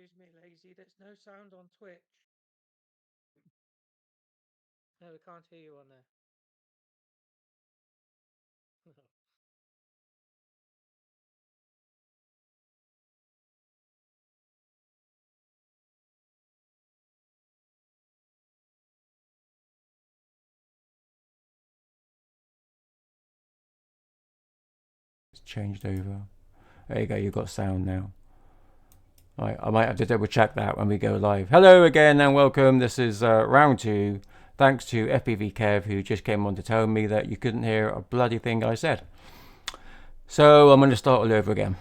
Excuse me, Lazy. There's no sound on Twitch. No, we can't hear you on there. It's changed over. There you go, you've got sound now. Right, I might have to double check that when we go live. Hello again and welcome. This is round two. Thanks to FPV Kev who just came on to tell me that you couldn't hear a bloody thing I said. So I'm going to start all over again.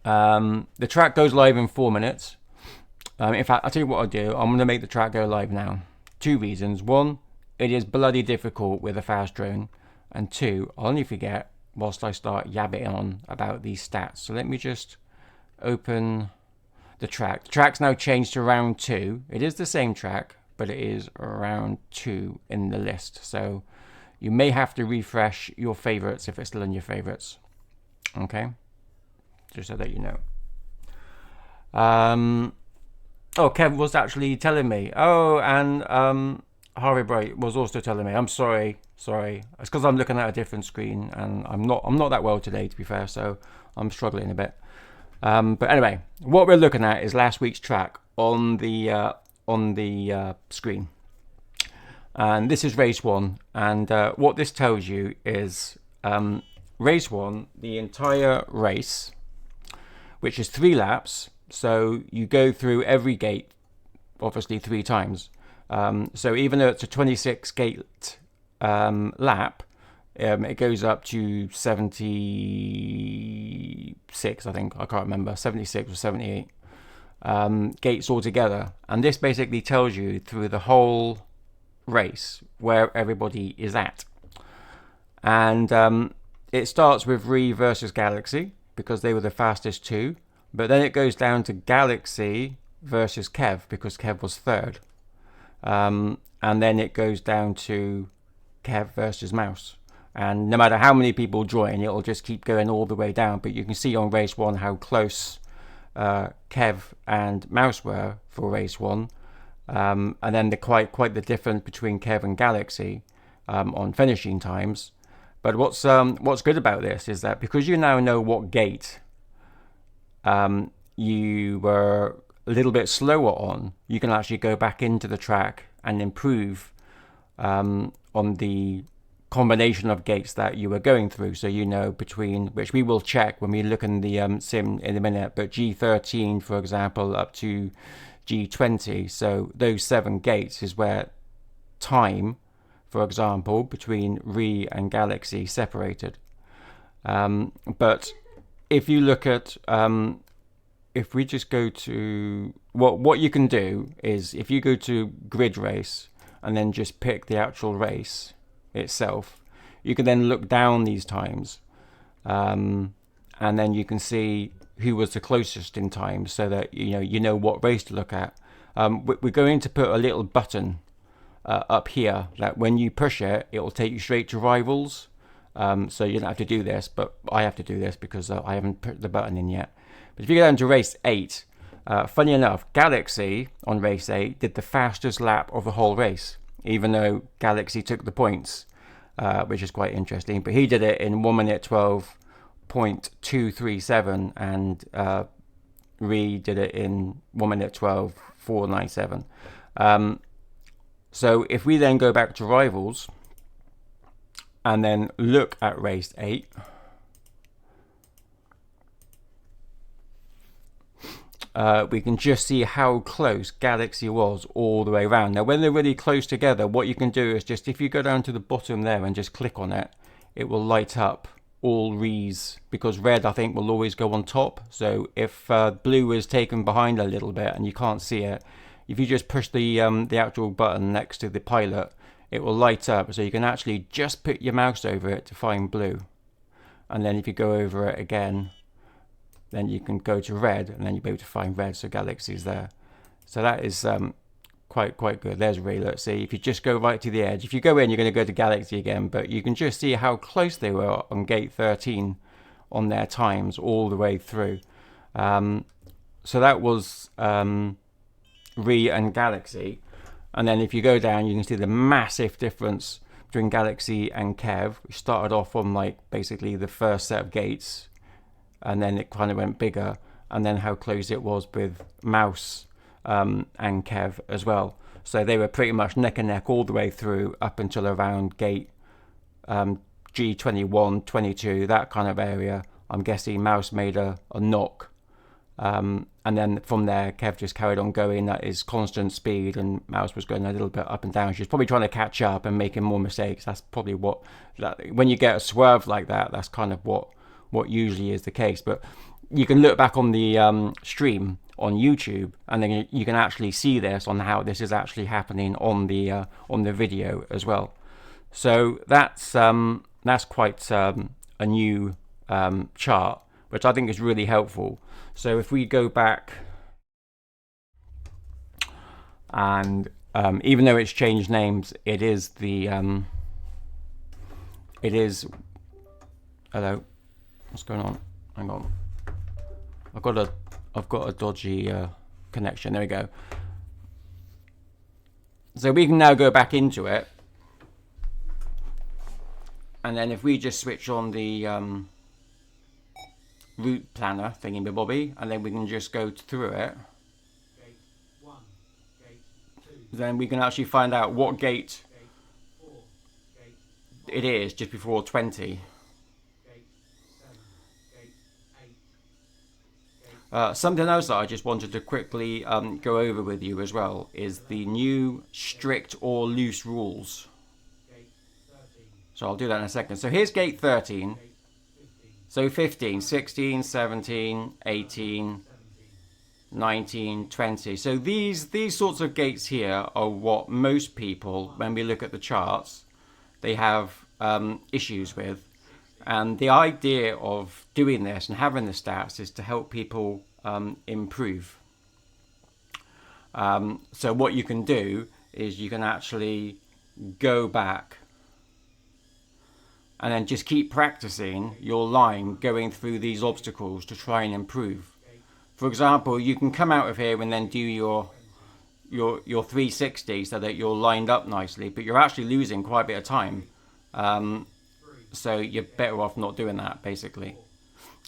The track goes live in 4 minutes. In fact, I'll tell you what I'll do. I'm going to make the track go live now. 2 reasons. 1, it is bloody difficult with a fast drone. And 2, I'll only forget whilst I start yabbing on about these stats. So let me just open the track. The track's now changed to round 2. It is the same track, but it is round 2 in the list. So you may have to refresh your favorites if it's still in your favorites. Okay? Just so that you know. Kev was actually telling me. Oh, and Harvey Bright was also telling me. I'm sorry. It's because I'm looking at a different screen, and I'm not that well today, to be fair. So I'm struggling a bit. But anyway, what we're looking at is last week's track on the screen, and this is race 1. And what this tells you is race 1, the entire race, which is 3 laps. So you go through every gate, obviously 3 times. So even though it's a 26 gate lap, it goes up to 76, I think. I can't remember, 76 or 78 gates altogether. And this basically tells you through the whole race where everybody is at. And it starts with Ree versus Galaxy because they were the fastest 2. But then it goes down to Galaxy versus Kev because Kev was 3rd. And then it goes down to Kev versus Mouse. And no matter how many people join, it'll just keep going all the way down. But you can see on race 1 how close Kev and Mouse were for race 1. And then quite the difference between Kev and Galaxy on finishing times. But what's good about this is that because you now know what gate you were a little bit slower on, you can actually go back into the track and improve on the combination of gates that you were going through. So you know between, which we will check when we look in the sim in a minute, but G13, for example, up to G20. So those 7 gates is where time, for example, between Ree and Galaxy separated. But if you look at, if we just go to, what you can do is if you go to grid race and then just pick the actual race itself, you can then look down these times, and then you can see who was the closest in time, so that you know what race to look at. We're going to put a little button up here that when you push it, it will take you straight to rivals. So you don't have to do this, but I have to do this because I haven't put the button in yet. But if you go down to race 8, funny enough, Galaxy on race 8 did the fastest lap of the whole race, even though Galaxy took the points, which is quite interesting. But he did it in 1 minute 12.237, and Ree did it in 1 minute 12.497. So if we then go back to rivals and then look at race 8, we can just see how close Galaxy was all the way around. Now when they're really close together, what you can do is just, if you go down to the bottom there and just click on it, it will light up all Rees, because red I think will always go on top. So if blue is taken behind a little bit and you can't see it, if you just push the actual button next to the pilot, it will light up, so you can actually just put your mouse over it to find blue. And then if you go over it again, then you can go to red, and then you'll be able to find red, so Galaxy's there. So that is quite good. There's Ree. Let's see, if you just go right to the edge, if you go in, you're going to go to Galaxy again, but you can just see how close they were on gate 13 on their times all the way through. that was Re and Galaxy. And then if you go down, you can see the massive difference between Galaxy and Kev. We started off on like basically the first set of gates, and then it kind of went bigger, and then how close it was with Mouse and Kev as well. So they were pretty much neck and neck all the way through up until around gate G21, 22, that kind of area. I'm guessing Mouse made a knock. And then from there, Kev just carried on going at his constant speed, and Mouse was going a little bit up and down. She's probably trying to catch up and making more mistakes. That's probably what, when you get a swerve like that, that's kind of what usually is the case. But you can look back on the stream on YouTube, and then you can actually see this on how this is actually happening on the video as well. So that's quite a new chart, which I think is really helpful. So if we go back, and even though it's changed names, it is the hello, what's going on? Hang on, I've got a dodgy connection. There we go. So we can now go back into it, and then if we just switch on the route planner thingy-bobby, and then we can just go through it. Gate 1, gate 2, then we can actually find out what gate 4, gate 5, it is just before 20. Gate 7, gate 8, something else that I just wanted to quickly go over with you as well is the new strict or loose rules. So I'll do that in a second. So here's gate 13. So 15, 16, 17, 18, 19, 20. So these sorts of gates here are what most people, when we look at the charts, they have issues with. And the idea of doing this and having the stats is to help people improve. So what you can do is you can actually go back and then just keep practicing your line going through these obstacles to try and improve. For example, you can come out of here and then do your 360 so that you're lined up nicely, but you're actually losing quite a bit of time. So you're better off not doing that, basically.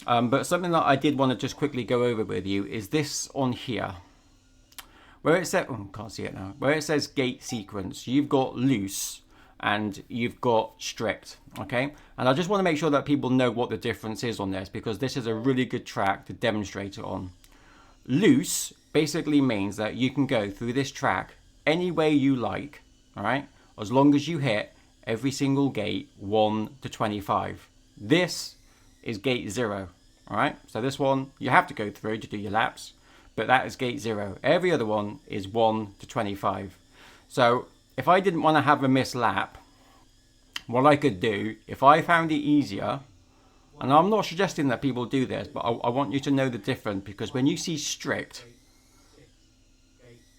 But something that I did want to just quickly go over with you is this on here. Where it says, oh, can't see it now. Where it says gate sequence, you've got loose and you've got strict, okay? And I just want to make sure that people know what the difference is on this, because this is a really good track to demonstrate it on. Loose basically means that you can go through this track any way you like, all right? As long as you hit every single gate 1 to 25. This is gate 0, all right? So this one you have to go through to do your laps, but that is gate 0. Every other one is 1 to 25. So if I didn't want to have a missed lap, what I could do, if I found it easier, and I'm not suggesting that people do this, but I want you to know the difference, because when you see strict,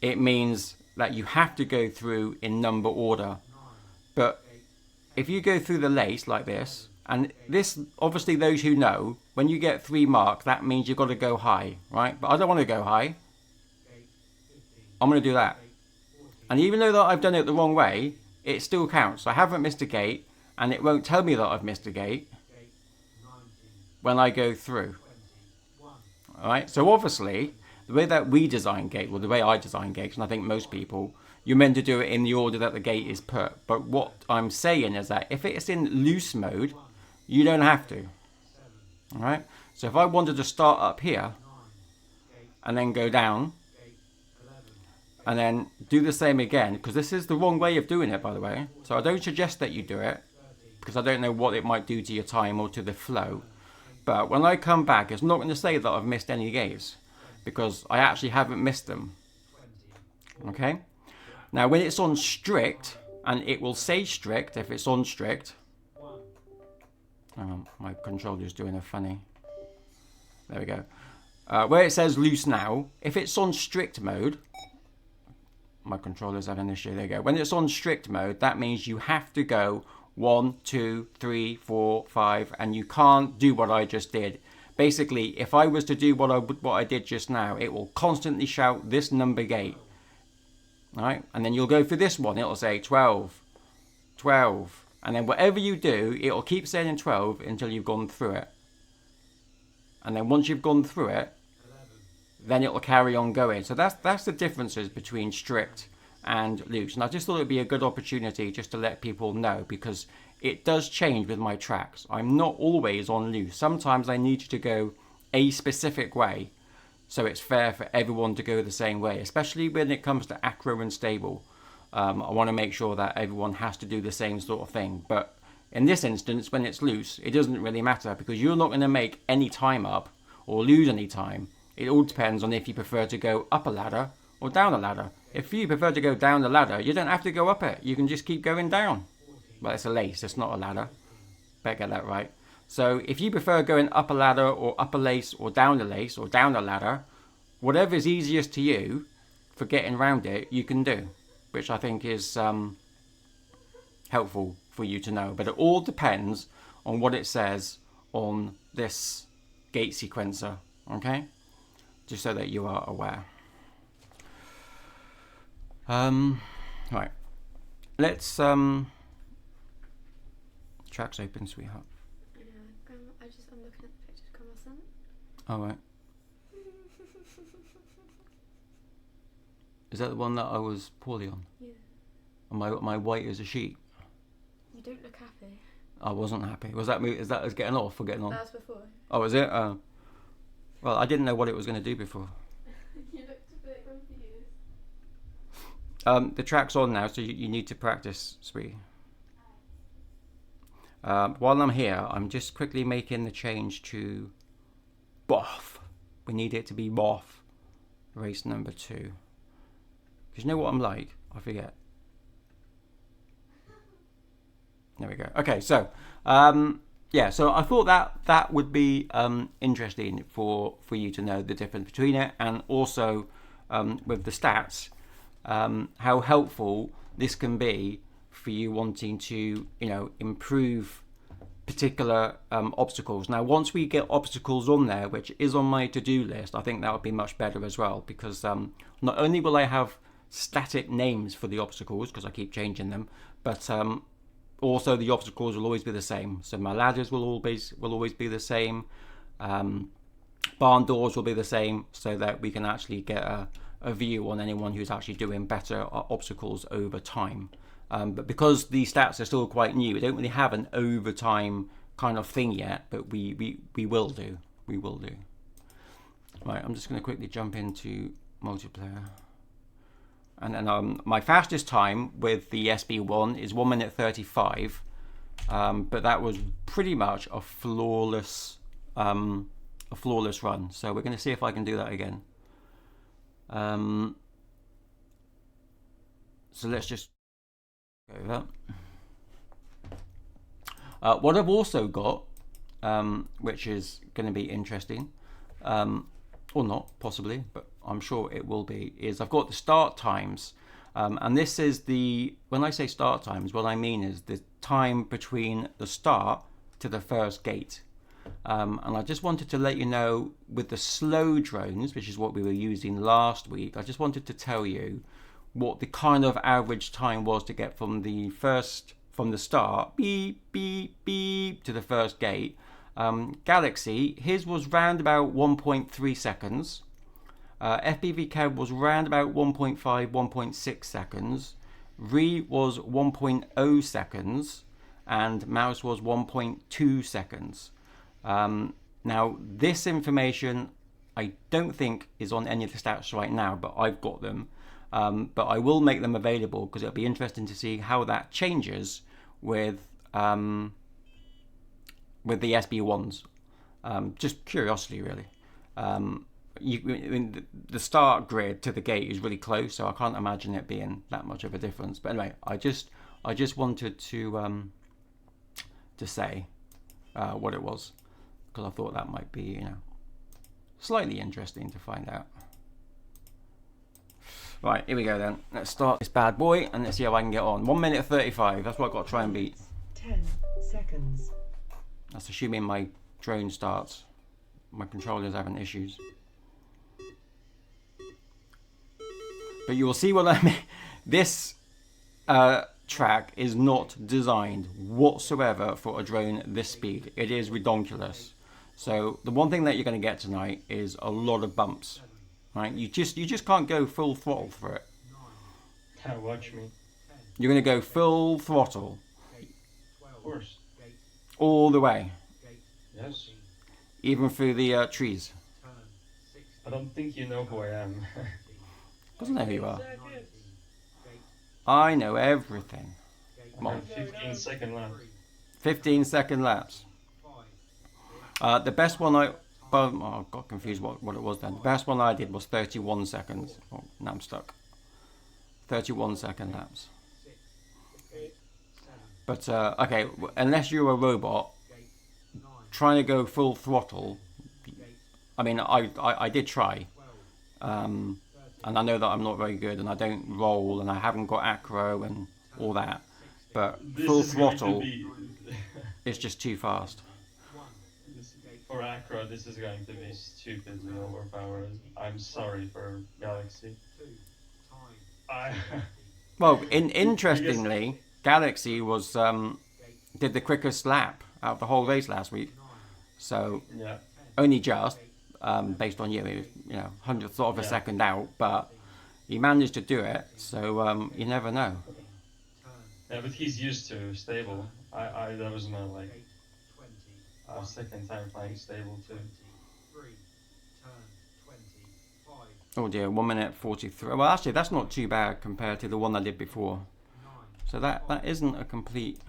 it means that you have to go through in number order. But if you go through the lace like this, and this, obviously those who know, when you get 3 marks, that means you've got to go high, right? But I don't want to go high. I'm going to do that. And even though that I've done it the wrong way, it still counts. I haven't missed a gate, and it won't tell me that I've missed a gate when I go through. Alright, so obviously, the way that we design gate, well, the way I design gates, and I think most people, you're meant to do it in the order that the gate is put. But what I'm saying is that if it's in loose mode, you don't have to. Alright, so if I wanted to start up here, and then go down, and then do the same again, because this is the wrong way of doing it, by the way. So I don't suggest that you do it, because I don't know what it might do to your time or to the flow. But when I come back, it's not going to say that I've missed any gates, because I actually haven't missed them. Okay? Now when it's on strict, and it will say strict if it's on strict. My controller's doing a funny. There we go. Where it says loose now, if it's on strict mode, my controller's had an issue. There you go. When it's on strict mode, that means you have to go 1, 2, 3, 4, 5, and you can't do what I just did. Basically, if I was to do what I did just now, it will constantly shout this number gate. All right, and then you'll go for this one. It'll say 12, 12, and then whatever you do, it'll keep saying 12 until you've gone through it. And then once you've gone through it, then it'll carry on going. So that's the differences between strict and loose. And I just thought it'd be a good opportunity just to let people know, because it does change with my tracks. I'm not always on loose. Sometimes I need you to go a specific way, so it's fair for everyone to go the same way, especially when it comes to acro and stable. I want to make sure that everyone has to do the same sort of thing. But in this instance, when it's loose, it doesn't really matter, because you're not going to make any time up or lose any time. It all depends on if you prefer to go up a ladder or down a ladder. If you prefer to go down the ladder, you don't have to go up it. You can just keep going down. Well, it's a lace, it's not a ladder. Better get that right. So if you prefer going up a ladder or up a lace or down the lace or down the ladder, whatever is easiest to you for getting around it, you can do, which I think is helpful for you to know. But it all depends on what it says on this gate sequencer, okay? Just so that you are aware. Right. Let's track's open, sweetheart. Yeah, I'm looking at the pictures from my son. All right. Is that the one that I was poorly on? Yeah. Am I white as a sheet? You don't look happy. I wasn't happy. Was that me? Is that us getting off or getting on? That was before. Oh, is it? Well, I didn't know what it was going to do before. You looked a bit confused. The track's on now, so you need to practice, sweetie. While I'm here, I'm just quickly making the change to BoF. We need it to be BoF, race number 2. Because you know what I'm like? I forget. There we go. Okay, so yeah, so I thought that would be interesting for you to know the difference between it, and also with the stats, how helpful this can be for you wanting to, improve particular obstacles. Now, once we get obstacles on there, which is on my to-do list, I think that would be much better as well, because not only will I have static names for the obstacles, because I keep changing them, but also the obstacles will always be the same. So my ladders will always be the same. Barn doors will be the same, so that we can actually get a view on anyone who's actually doing better obstacles over time. But because the stats are still quite new, we don't really have an overtime kind of thing yet, but we will do. We will do. Right, I'm just going to quickly jump into multiplayer. And then my fastest time with the SB1 is 1 minute 35, but that was pretty much a flawless run. So we're going to see if I can do that again. So let's just go with that. What I've also got, which is going to be interesting, or not possibly, but I'm sure it will be, is I've got the start times, and this is when I say start times, what I mean is the time between the start to the first gate. And I just wanted to let you know, with the slow drones, which is what we were using last week, I just wanted to tell you what the kind of average time was to get from the start, beep, beep, beep, to the first gate. Galaxy, his was round about 1.3 seconds. FPV Kev was round about 1.5, 1.6 seconds. Re was 1.0 seconds. And Mouse was 1.2 seconds. Now, this information I don't think is on any of the stats right now, but I've got them. But I will make them available, because it'll be interesting to see how that changes with the SB1s. Just curiosity, really. The start grid to the gate is really close, so I can't imagine it being that much of a difference. But anyway, I just wanted to say what it was, because I thought that might be, slightly interesting to find out. Right, here we go then. Let's start this bad boy and let's see how I can get on. 1 minute 35, that's what I've got to try and beat. 10 seconds. That's assuming my drone starts my controller's having issues. But you will see what I mean. This track is not designed whatsoever for a drone this speed. It is redonkulous. So the one thing that you're going to get tonight is a lot of bumps. Right? You just can't go full throttle for it. Watch me. You're going to go full throttle. Of course. All the way. Yes. Even through the trees. I don't think you know who I am. Doesn't know who you are. Seconds. I know everything. Come on. 15-second lap. 15-second laps. The best one I got confused what it was then. The best one I did was 31 seconds. Oh, now I'm stuck. 31-second laps. But okay, unless you're a robot trying to go full throttle, I mean, I did try, and I know that I'm not very good, and I don't roll, and I haven't got acro and all that. But full throttle is just too fast. For acro, this is going to be stupidly overpowered. I'm sorry for Galaxy. Well, interestingly, Galaxy was did the quickest lap out of the whole race last week. So Yeah. only just based on you know, hundredth of a second out, but he managed to do it. So you never know. Yeah, but he's used to stable. That was my second time flying stable too. Oh dear, 1 minute 43. Well, actually, that's not too bad compared to the one I did before. So that isn't a complete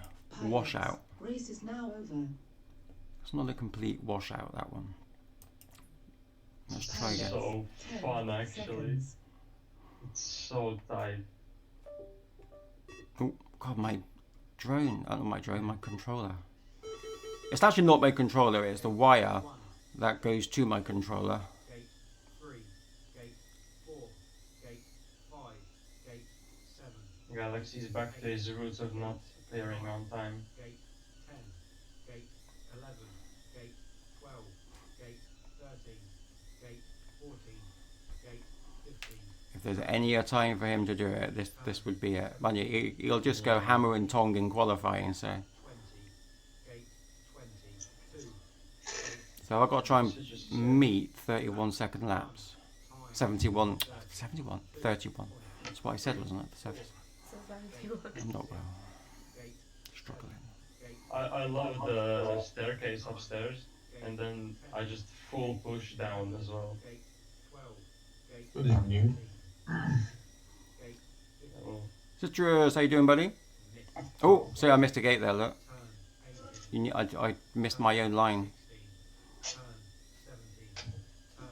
washout. Race is now over. It's not a complete washout, that one. Let's try again. So fun actually. It's so tight. Oh god, my drone, not my drone, my controller. It's actually not my controller, it's the wire that goes to my controller. Galaxy's back to his roots of not clearing on time. If there's any time for him to do it, this would be it. Man, he'll just go hammer and tong in qualifying, so. So I've got to try and meet 31 second laps. 71, 31. That's what I said, wasn't it? So I'm not well. Struggling. I love the staircase upstairs, and then I just full push down as well. What is new? Oh, Citrus, how you doing, buddy? Oh, sorry, I missed a gate there, look. I missed my own line.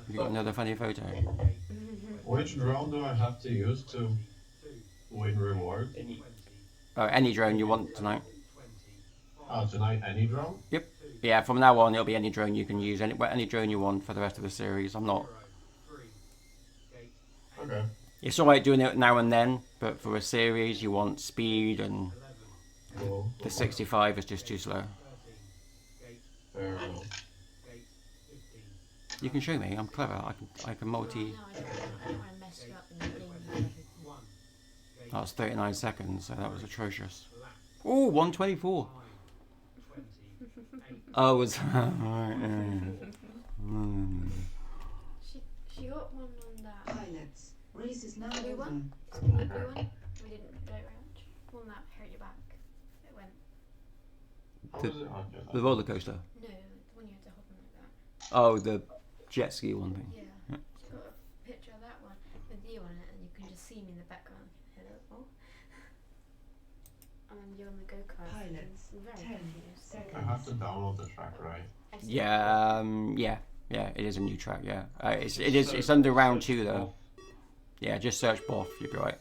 Have you got another funny photo? Which drone do I have to use to win reward? Any drone you want tonight. Oh, tonight any drone? Yep. Yeah, from now on it'll be any drone you can use. Any drone you want for the rest of the series. I'm not. Okay. It's alright doing it now and then, but for a series you want speed, and Cool. the 65 is just too slow. Fair enough. You can show me. I'm clever. I can multi. No, I don't want to mess you up in the game. That was 39 seconds, so that was atrocious. Oh, 124. Oh, it was. She got one on that. Pilots, race is now Blue over. one? The blue one? We didn't do it very much. One that hurt your back. It went. How The- was it? Okay. The roller coaster. No, the one you had to hop on like that. Oh, the jet ski one thing. Yeah. She's got a picture of that one with you on it, and you can just see me in the background. Hello. And then you're on the go kart. Pilots, Very 10 confused. I have to download the track, right? Yeah, it is a new track. Yeah, it's under round 2 though. Yeah, just search BoF. You'll be right.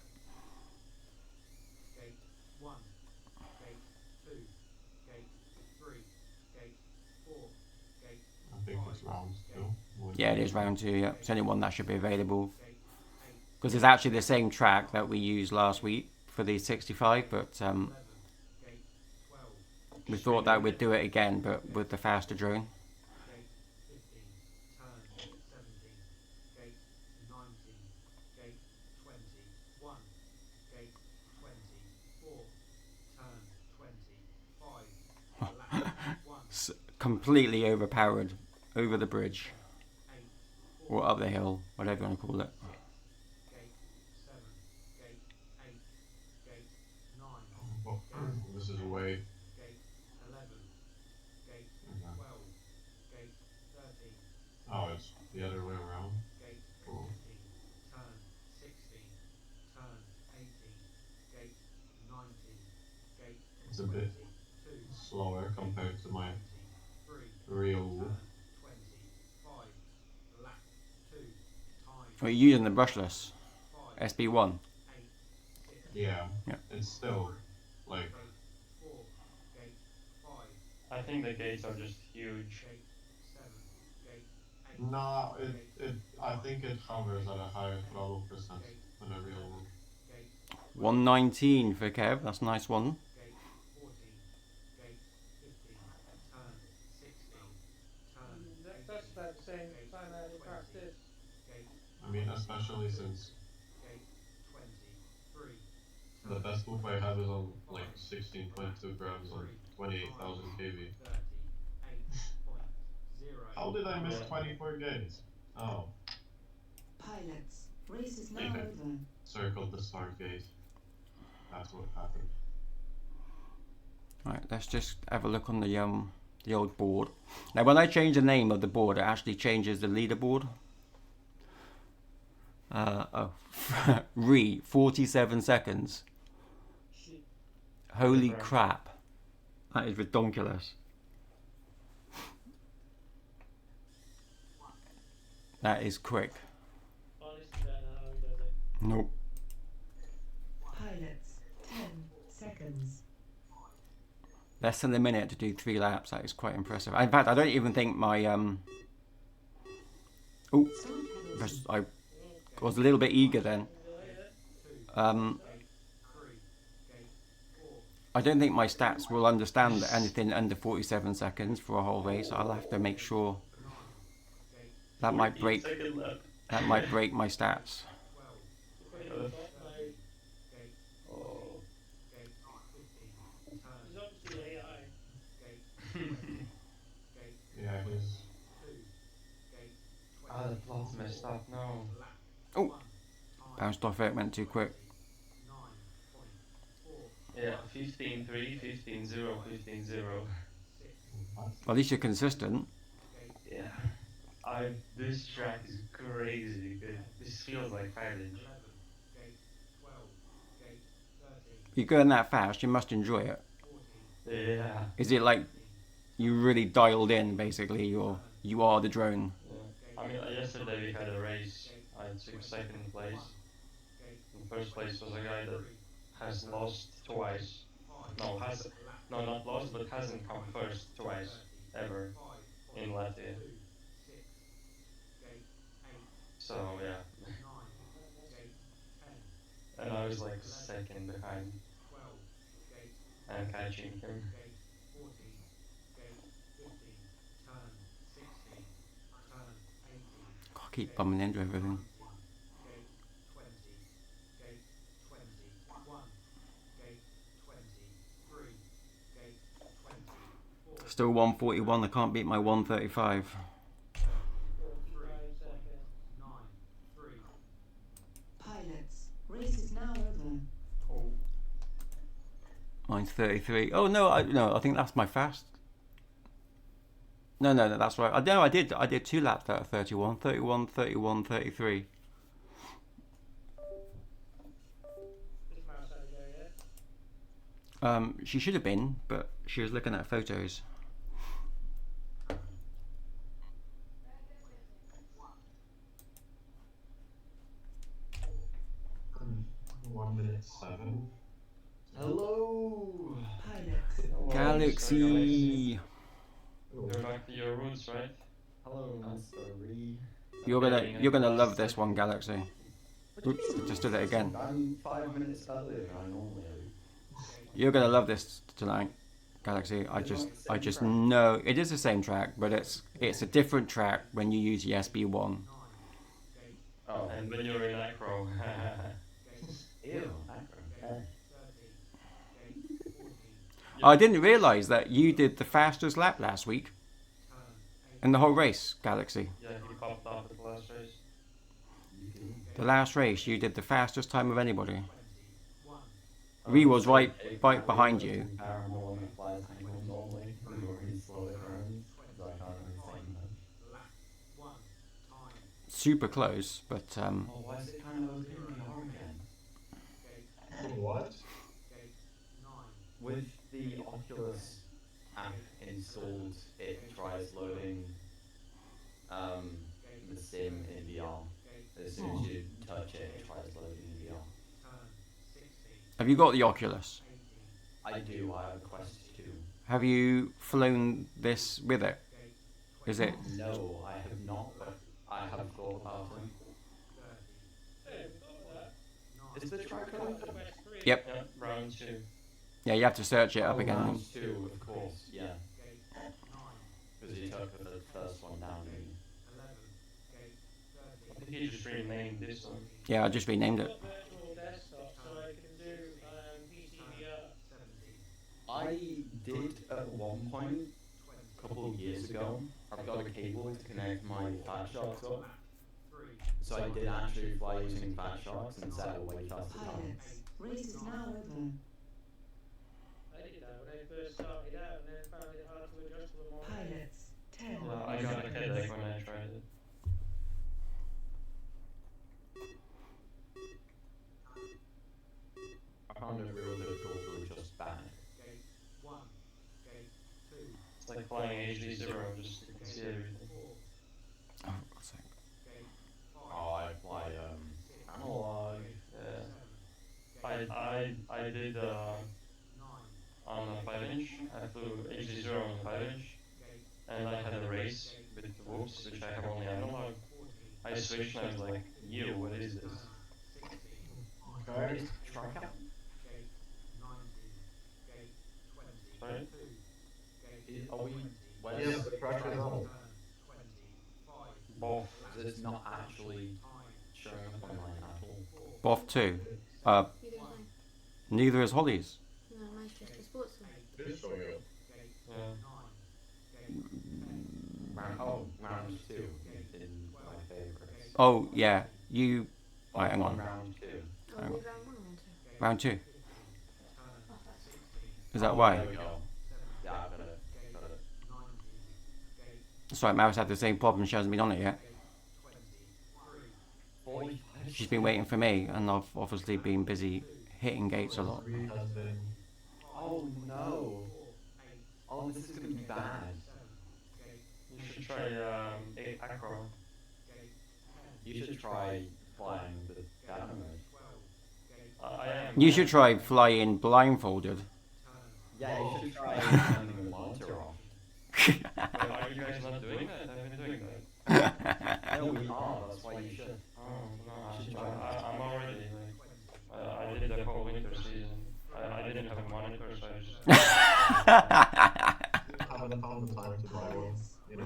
I think it's round 2. Yeah, it is round 2. Yeah, it's only one that should be available. Because it's actually the same track that we used last week for the 65, but we thought that we'd do it again, but with the faster drone. completely overpowered over the bridge or up the hill, whatever you want to call it. Well, this is way. Oh, it's the other way around. Cool. It's a bit slower compared to my real whoop. Are you using the brushless SB1? Yeah, Yeah. it's still like I think the gates are just huge. no, I think it hovers at a higher throttle percent than a real whoop. 119 for Kev, that's a nice one. That's about the same time as you practice. I mean, especially since the best whoop I have is on like 16.2 grams on 28,000 kV. How did I miss Yeah. 24 gates? Oh, Pilots, race is now Okay. over. circled the start gate. That's what happened. Right, let's just have a look on the old board. Now, when I change the name of the board, it actually changes the leaderboard. 47 seconds. Holy Different. crap. That is redonkulous. That is quick. Honestly, don't know how he does it. Nope. Pilots, 10 seconds. Less than a minute to do 3 laps. That is quite impressive. In fact, I don't even think my oh, Start because penalty. I was a little bit eager then. I don't think my stats will understand anything under 47 seconds for a whole race. I'll have to make sure that might 14 break second lap. my stats. Put it in bot mode. Oh. He's obviously AI. Yeah, he's Ah, the plot's messed up. No. Oh, bounced off it, went too quick. Yeah, 15-3, 15-0, 15-0. what? At least you're consistent. Yeah. This track is crazy good. This feels like 5-inch. You're going that fast, you must enjoy it. Yeah. Is it like you really dialed in, basically? You are the drone. Yeah. I mean, yesterday we had a race. I took second place. In first place was a guy that has lost twice. No, not lost, but hasn't come first twice ever in Latvia. So yeah, and I was like second behind and catching him. I keep bumming into everything. Still 141, I can't beat my 135. 45 seconds. Pilots, race is now over. Oh, Mine's 33. Oh no, I think that's my fast. No, that's right. I did 2 laps out of 31, 31, 31, 33. This mouse over there, yeah? She should have been, but she was looking at photos. 1 minute 7. hello. Pilots, Oh, wow, Galaxy. You're back to your roots, right? Hello, Mr. Reed. You're gonna love this one, Galaxy. What do you Oops, mean? just did it again. I'm 5 minutes earlier than I normally do. You're gonna love this tonight, Galaxy. I just know it is the same track, but it's a different track when you use the SB1. Oh, And when you're in acro, ew, acro. Okay. I didn't realise that you did the fastest lap last week in the whole race, Galaxy. Yeah, he popped up at the last race. You do. The last race, you did the fastest time of anybody. Oh, Ree was so right it behind really you. doesn't compare on the one that flies angles normally, and you're really slow at turns, so I can't really say much. Super close, but Oh, why is it kind of opening VR again? What? With the Oculus app installed, it tries loading the sim in VR. As soon as you touch it, it tries loading in VR. have you got the Oculus? I do, I have a Quest 2. Have you flown this with it? Is it? No, I have not, but I have thought about it. Is the track open? Yep. Yeah, round 2. Yeah, you have to search it up Oh, again. round 2, of course, yeah. Because you took the first one down, didn't you? I think he just renamed this one. Yeah, I just renamed it. I've got virtual desktop, so I can do PCVR. I did at one point, a couple of years ago. I've got a cable to connect my Fat Sharks up. So I did actually fly using Fat Sharks and set a way faster time. Pilots, race is now over. I did that when I first started out and then found it hard to adjust to them all. Pilots, 10 I got a headache when I tried it. I found it real difficult to adjust back. It's like flying HD0, just you can see everything. Oh, what's that? Oh, I fly analog. Yeah. I did on a 5-inch. I flew HD0 on a 5-inch, and I had a race with the whoops, which I have only analog. I switched and I was like, "You, what is this?" Okay. Is track out? Sorry? Are we? Where Yes, the track is on. BoF. So it's not actually showing up online at all. BoF 2. Neither is mine. Neither is Holly's. No, mine's just a sports one. It is showing up. Yeah. Round 2 in my favorites. Oh, yeah. You. Right, hang on. Round 2. Oh, Hang we on. round 1 or round 2? Round 2. Oh, that's Is that Oh, why? There we go. Yeah, I got it. Got it. That's right, Maris had the same problem. She hasn't been on it yet. 45. She's been waiting for me, and I've obviously been busy hitting gates a lot. Ree has been. Oh no. Oh, this is gonna be bad. You should try acro. You should try flying the dynamite. I am. You should try flying blindfolded. Yeah, you should try turning the monitor off. Are you guys not doing that? I've been doing that. No, we are. That's why you should. Oh, You should no, try. I'm already like, I did the whole winter season. I didn't have a monitor, so I just. Haven't found the time to buy one. You know.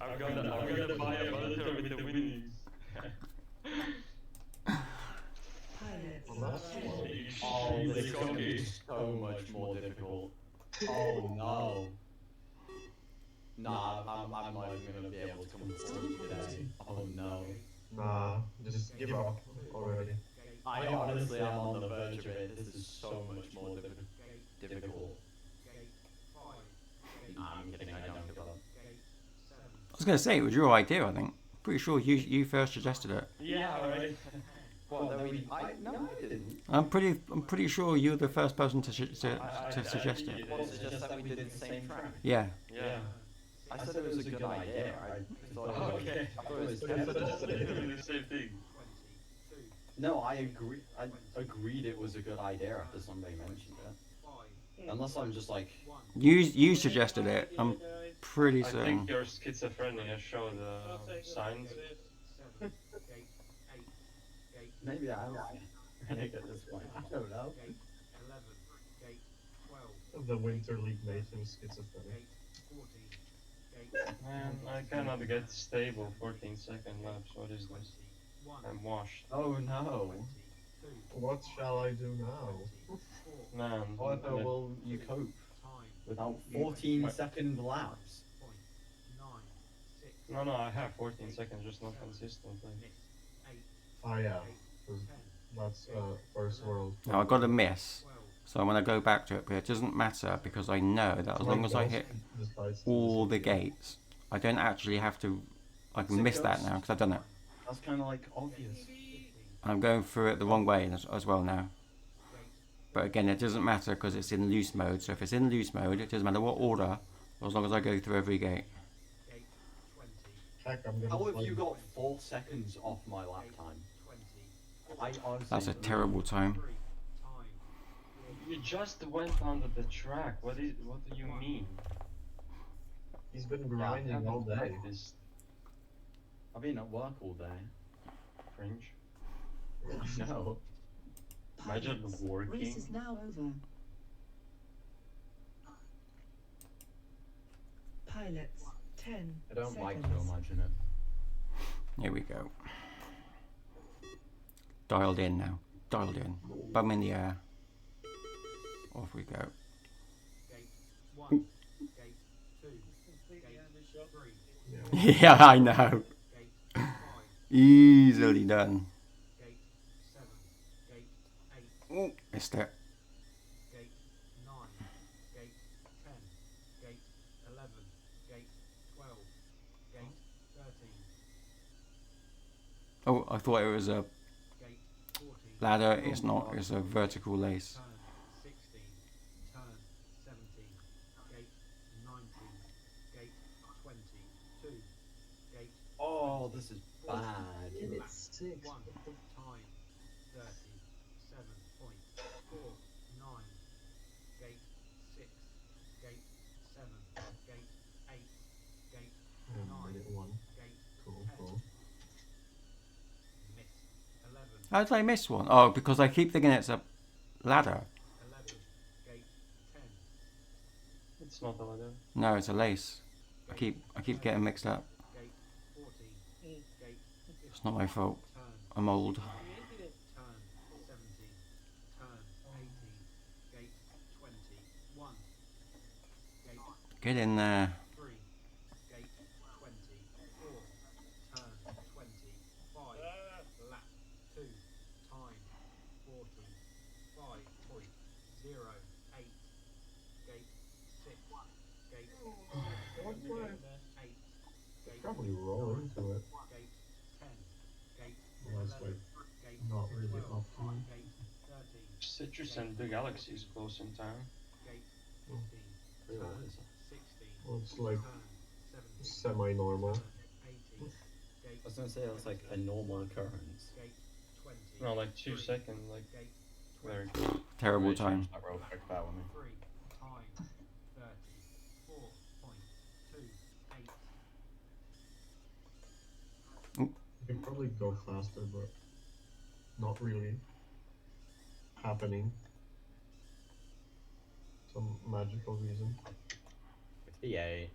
I'm gonna buy a monitor with the wings. Pilots, Well, that's 10 slow. Oh, this is gonna be so much more difficult. Oh no. Nah, I'm not even gonna be able to come forward today. Oh no. Nah, just give up already. I honestly am on the verge of it. This is so much more difficult. Nah, I'm kidding. I don't give up. I was going to say, it was your idea, I think. Pretty sure you first suggested it. Yeah, right. Well, then no, I didn't. I'm pretty sure you're the first person to suggest think it. you Well, did. it's just that we did the same track. Yeah. Yeah. I said it was a good idea. I thought it was, Okay. I thought it was But it's definitely. Doing the same thing. No, I agree. I agreed it was a good idea after somebody mentioned it. Unless I'm just like, You suggested it. I'm pretty I certain. think your schizophrenia showed signs. maybe I'm schizophrenic at this point. I don't know. The Winter League made him schizophrenic. Man, I cannot get stable 14-second laps. What is this? I'm washed. Oh no. What shall I do now? Man, However, yeah. will you cope without 14-second lapse? No, I have 14 seconds, just not consistently. Ah, yeah. 'Cause that's first world. Now I got a miss, so I'm going to go back to it, but it doesn't matter because I know that as long as I hit all the gates, I don't actually have to. I can miss that now because I've done it. That's kind of like obvious. I'm going through it the wrong way as well now. But again, it doesn't matter because it's in loose mode. So if it's in loose mode, it doesn't matter what order, as long as I go through every gate. Heck, I'm gonna How have play- you got 4 seconds off my lap time? I honestly That's a terrible time. You just went onto the track. What do you mean? He's been I grinding all haven't day. practiced. I've been at work all day. Cringe. No. Imagine Pilots, working. race is now over. Pilots, 10 I don't seconds. like to imagine it. Here we go. Dialed in now. Dialed in. Bum in the air. Off we go. Yeah. Yeah, I know. Easily done. Ooh, missed it. Oh, I thought it was a ladder. It's not. It's a vertical lace. Oh, this is bad. And it's 6. Minute 1. Cool. How did I miss one? Oh, because I keep thinking it's a ladder. It's not a ladder. No, it's a lace. I keep getting mixed up. It's not my fault. I'm old. Get in there. Probably roll into it. Well, that's like not really optimal. Citrus and the Galaxy is close in time. Really, what is it? Well, it's like semi-normal. I was gonna say that's like a normal occurrence. No, like 2 seconds, like very good. Terrible Let me time. change that real quick, bear with me. You can probably go faster, but not really happening. Some magical reason. 58.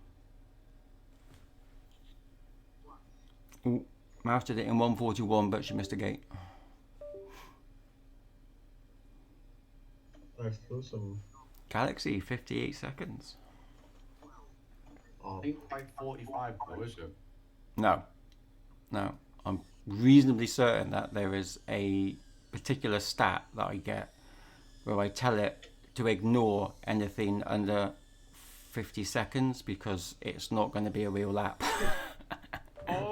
Ooh, Mouse did it in 141, but she missed a gate. I flew some. Galaxy, 58 seconds. I think like 45 though, is it? No. No. I'm reasonably certain that there is a particular stat that I get where I tell it to ignore anything under 50 seconds because it's not going to be a real lap.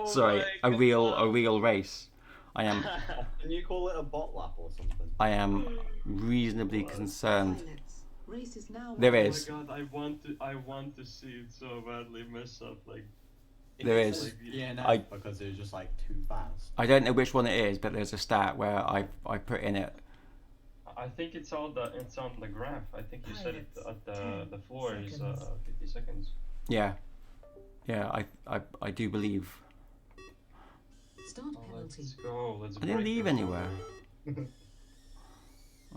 Sorry, a real race. Can you call it a bot lap or something? I am reasonably concerned. Pilots, race is now There over. is. Oh my god, I want to see it so badly mess up, like There It's is. like DNF I- because it was just like too fast. I don't know which one it is, but there's a stat where I put in it. I think it's on the graph. I think you said it at the floor is seconds. 50 seconds. Yeah. Yeah, I do believe. Start Oh, penalty. let's go. Let's. I didn't break leave the anywhere. record.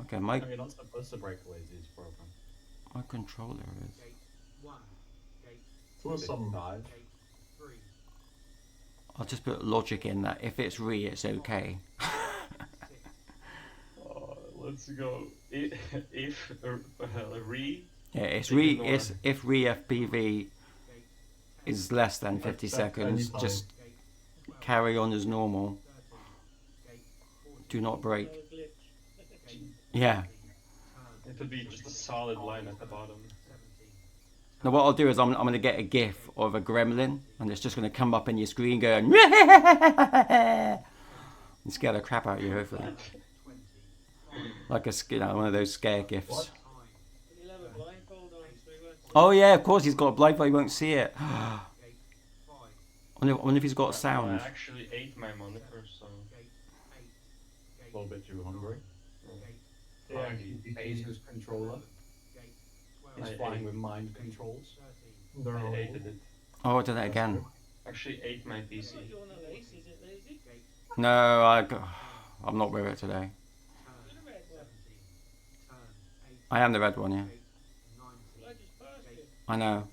Okay, I my mean, not supposed to break Lazy's program. controller is. Flew some. 55. I'll just put logic in that if it's re, it's okay. Let's go. If re Yeah, it's ignore. if re FPV is less than 50 Accept seconds, anytime. just carry on as normal. Do not break. No glitch. Yeah. It would be just a solid line at the bottom. Now what I'll do is I'm going to get a GIF of a gremlin, and it's just going to come up in your screen going and scare the crap out of you, hopefully. Like one of those scare GIFs. What? But he'll have a blindfold on, so he won't see. Oh yeah, of course he's got a blindfold. You won't see it. I wonder if he's got sound. I actually ate my monitor, so A little bit too hungry. Yeah, Asia's controller is I flying ate- with mind controls. they're I all. hated it. Oh, I did that again. Actually ate my PC. You're not lazy, is it lazy? No, I'm not with it today. You're the red one. I am the red one, yeah. Well, I just passed it. I know.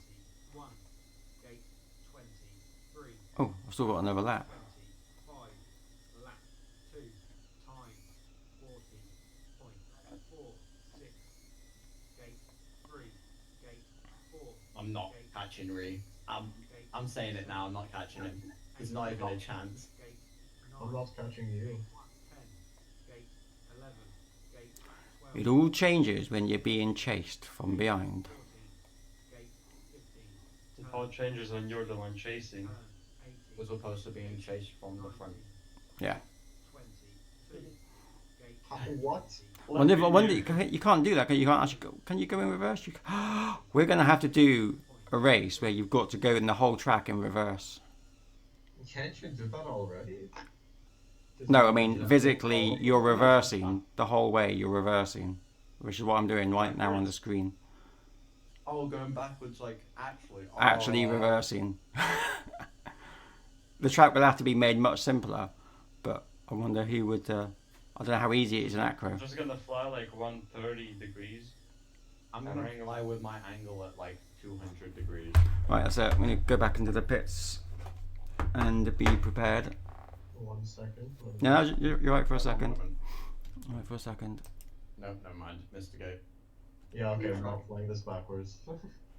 Oh, I've still got another lap. I'm not catching Ree. I'm saying it now. I'm not catching him. There's not even a chance. I'm not catching you. It all changes when you're being chased from behind. It all changes when you're the one chasing. Was opposed to being chased from the front. Yeah. What? I wonder you can't do that. You can't actually go. Can you go in reverse? We're going to have to do a race where you've got to go in the whole track in reverse. Can't you do that already? No, I mean physically you're reversing the whole way. You're reversing, which is what I'm doing right now on the screen. Oh, going backwards, like actually. Actually reversing. The track will have to be made much simpler, but I wonder who would. I don't know how easy it is in acro. I'm just gonna fly like 130 degrees. I'm gonna fly with my angle at like 200 degrees. Right, that's it. I'm going to go back into the pits and be prepared. 1 second. No, you're right for a second. Right for a second. No, never mind. Missed the gate. Yeah, okay, I'm not flying this backwards.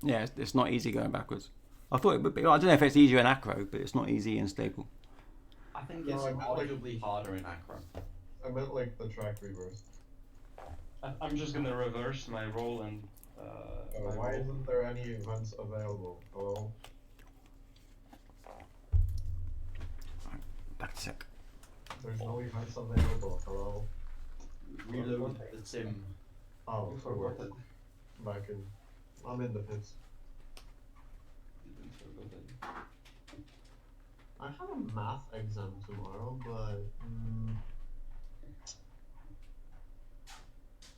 Yeah, it's not easy going backwards. I thought it would be. I don't know if it's easier in acro, but it's not easy in stable. I think No, it's I meant, like- arguably harder in acro. I meant like the track reverse. I'm just gonna reverse my roll and my Why roll. isn't there any events available? Hello? Back to sec. There's no events available. Hello? Reload the sim. Oh, You forgot it. back in. I'm in the pits. Didn't forget it. I have a math exam tomorrow, but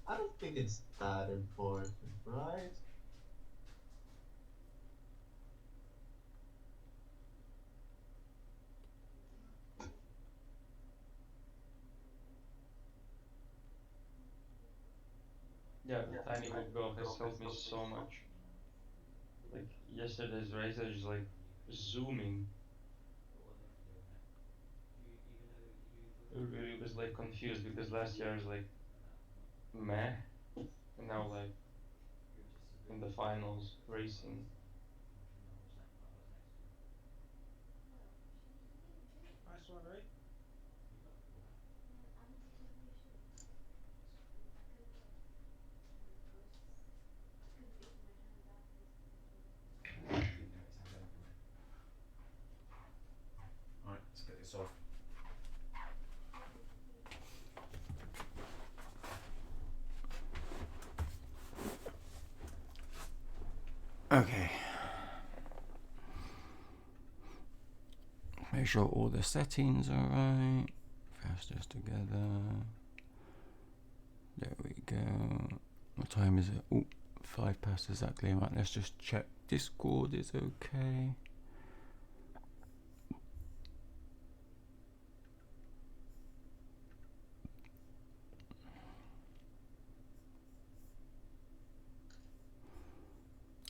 I don't think it's that important, right? Yeah, the tiny wood BoF has helped me so much. Like yesterday's race, I was just like zooming. I really was like confused because last year I was like meh, and now like in the finals racing. Nice one, right? Alright, let's get this off. Okay. Make sure all the settings are right. Fastest together. There we go. What time is it? Oh, 5 past exactly. Right, let's just check Discord is okay.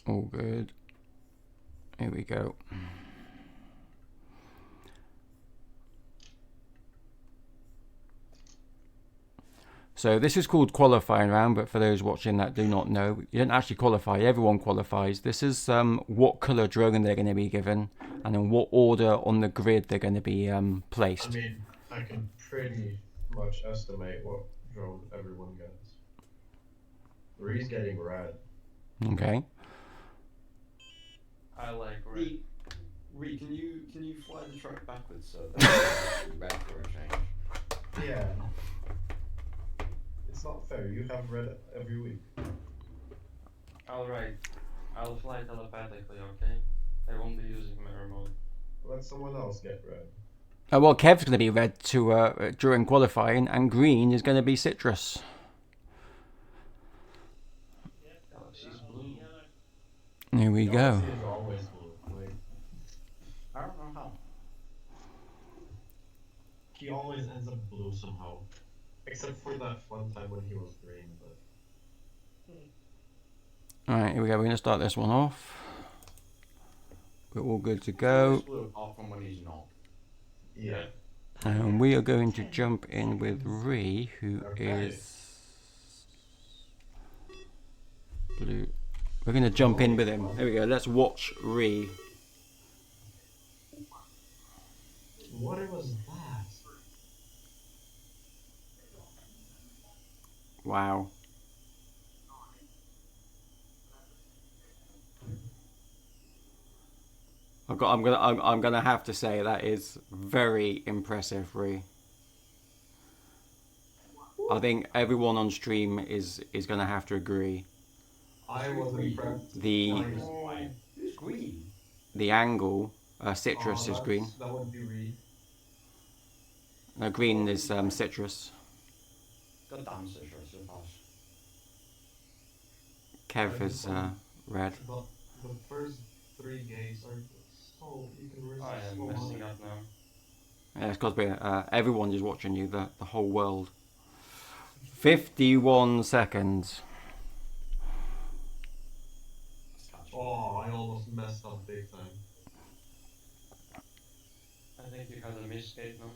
All good. Here we go. So this is called qualifying round, but for those watching that do not know, you don't actually qualify, everyone qualifies. This is what colour drone they're going to be given, and in what order on the grid they're going to be placed. I mean, I can pretty much estimate what drone everyone gets. Ree's getting red. Okay. I like red. Ree, can you fly the truck backwards so that red for a change? Yeah. It's not fair. You have red every week. Alright. I'll fly telepathically, okay? I won't be using mirror mode. Let someone else get red. Well, Kev's going to be red during qualifying, and green is going to be citrus. Galaxy's blue. Here we go. Galaxy is always blue. Like, I don't know how. he always ends up blue somehow. Except for that one time when he was green, but... Alright, here we go. We're going to start this one off. We're all good to go. Blue apart from when he's not. Yeah. And we are going to jump in with Ree, who is blue. We're going to jump in with him. There we go. Let's watch Ree. What was that? Wow. I'm gonna have to say that is very impressive, Ree. I think everyone on stream is gonna have to agree. I was impressed. Who's green? The angle, citrus is green. That would be Reed. No, green is citrus. Goddamn citrus, it was. Kev is red. But the first 3 gays are so... You can resist I am so messing much. up now. Yeah, it's because everyone is watching you, the whole world. 51 seconds. Oh, I almost messed up big time. I think you had a misscape now.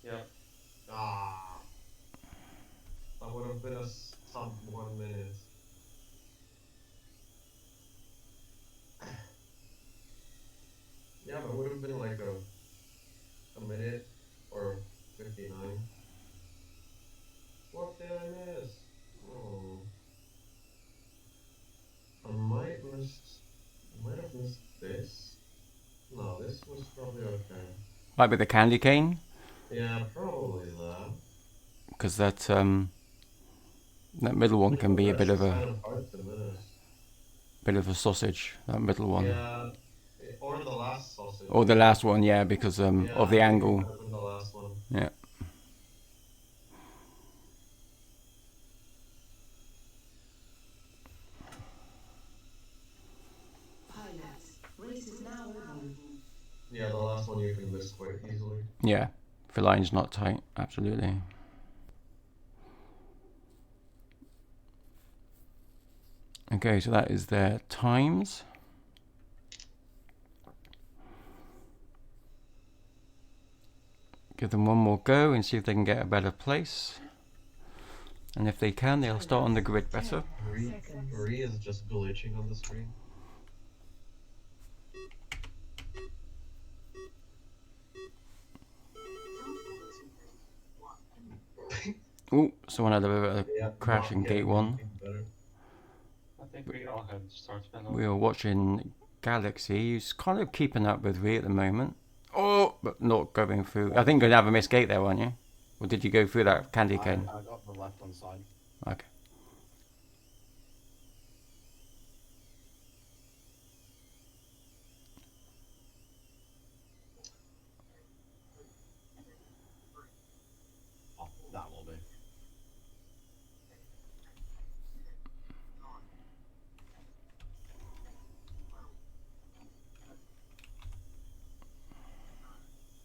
Yep. Ah. That would have been a sub 1 minute. Yeah, but it would have been like a minute or 59. What did I miss? Oh. I might have missed this. No, this was probably okay. Might be the candy cane, Yeah, probably that. because that middle one can be a bit of Kind a of hard to miss. sausage. That middle one, Yeah, or the last sausage. or the last one, yeah, because Yeah, of the I angle. think it was the last one. Yeah. Pilots. Race is now over. Yeah, the last one you can miss quite easily. Yeah, if the line's not tight, absolutely. Okay, so that is their times. Give them one more go and see if they can get a better place. And if they can, they'll start on the grid better. Marie is just glitching on the screen. Oh, someone had a bit of a Yeah, crash in not gate getting 1. anything better. I think we all have start panel. We are watching Galaxy. He's kind of keeping up with Ree at the moment. Oh, but not going through. I think you're going to have a missed gate there, weren't you? Or did you go through that candy cane? I got the left hand side. Okay. Oh, that will be.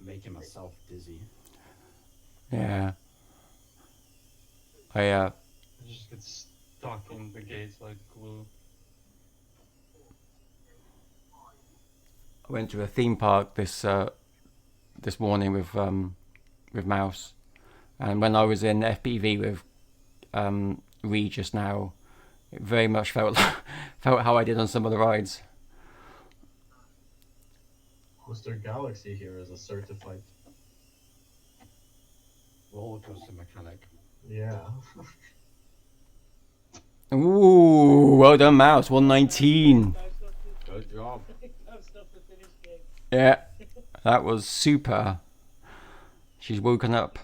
Making myself dizzy. Yeah. I I just get stuck in the gates like glue. went to a theme park this morning with Mouse, And when I was in FPV with Ree just now, it very much felt felt how I did on some of the rides. Mr. Galaxy here is a certified. Roller coaster mechanic. Yeah. Ooh, well done, Mouse. 119. Good job. Close enough to finish game. Yeah, that was super. She's woken up.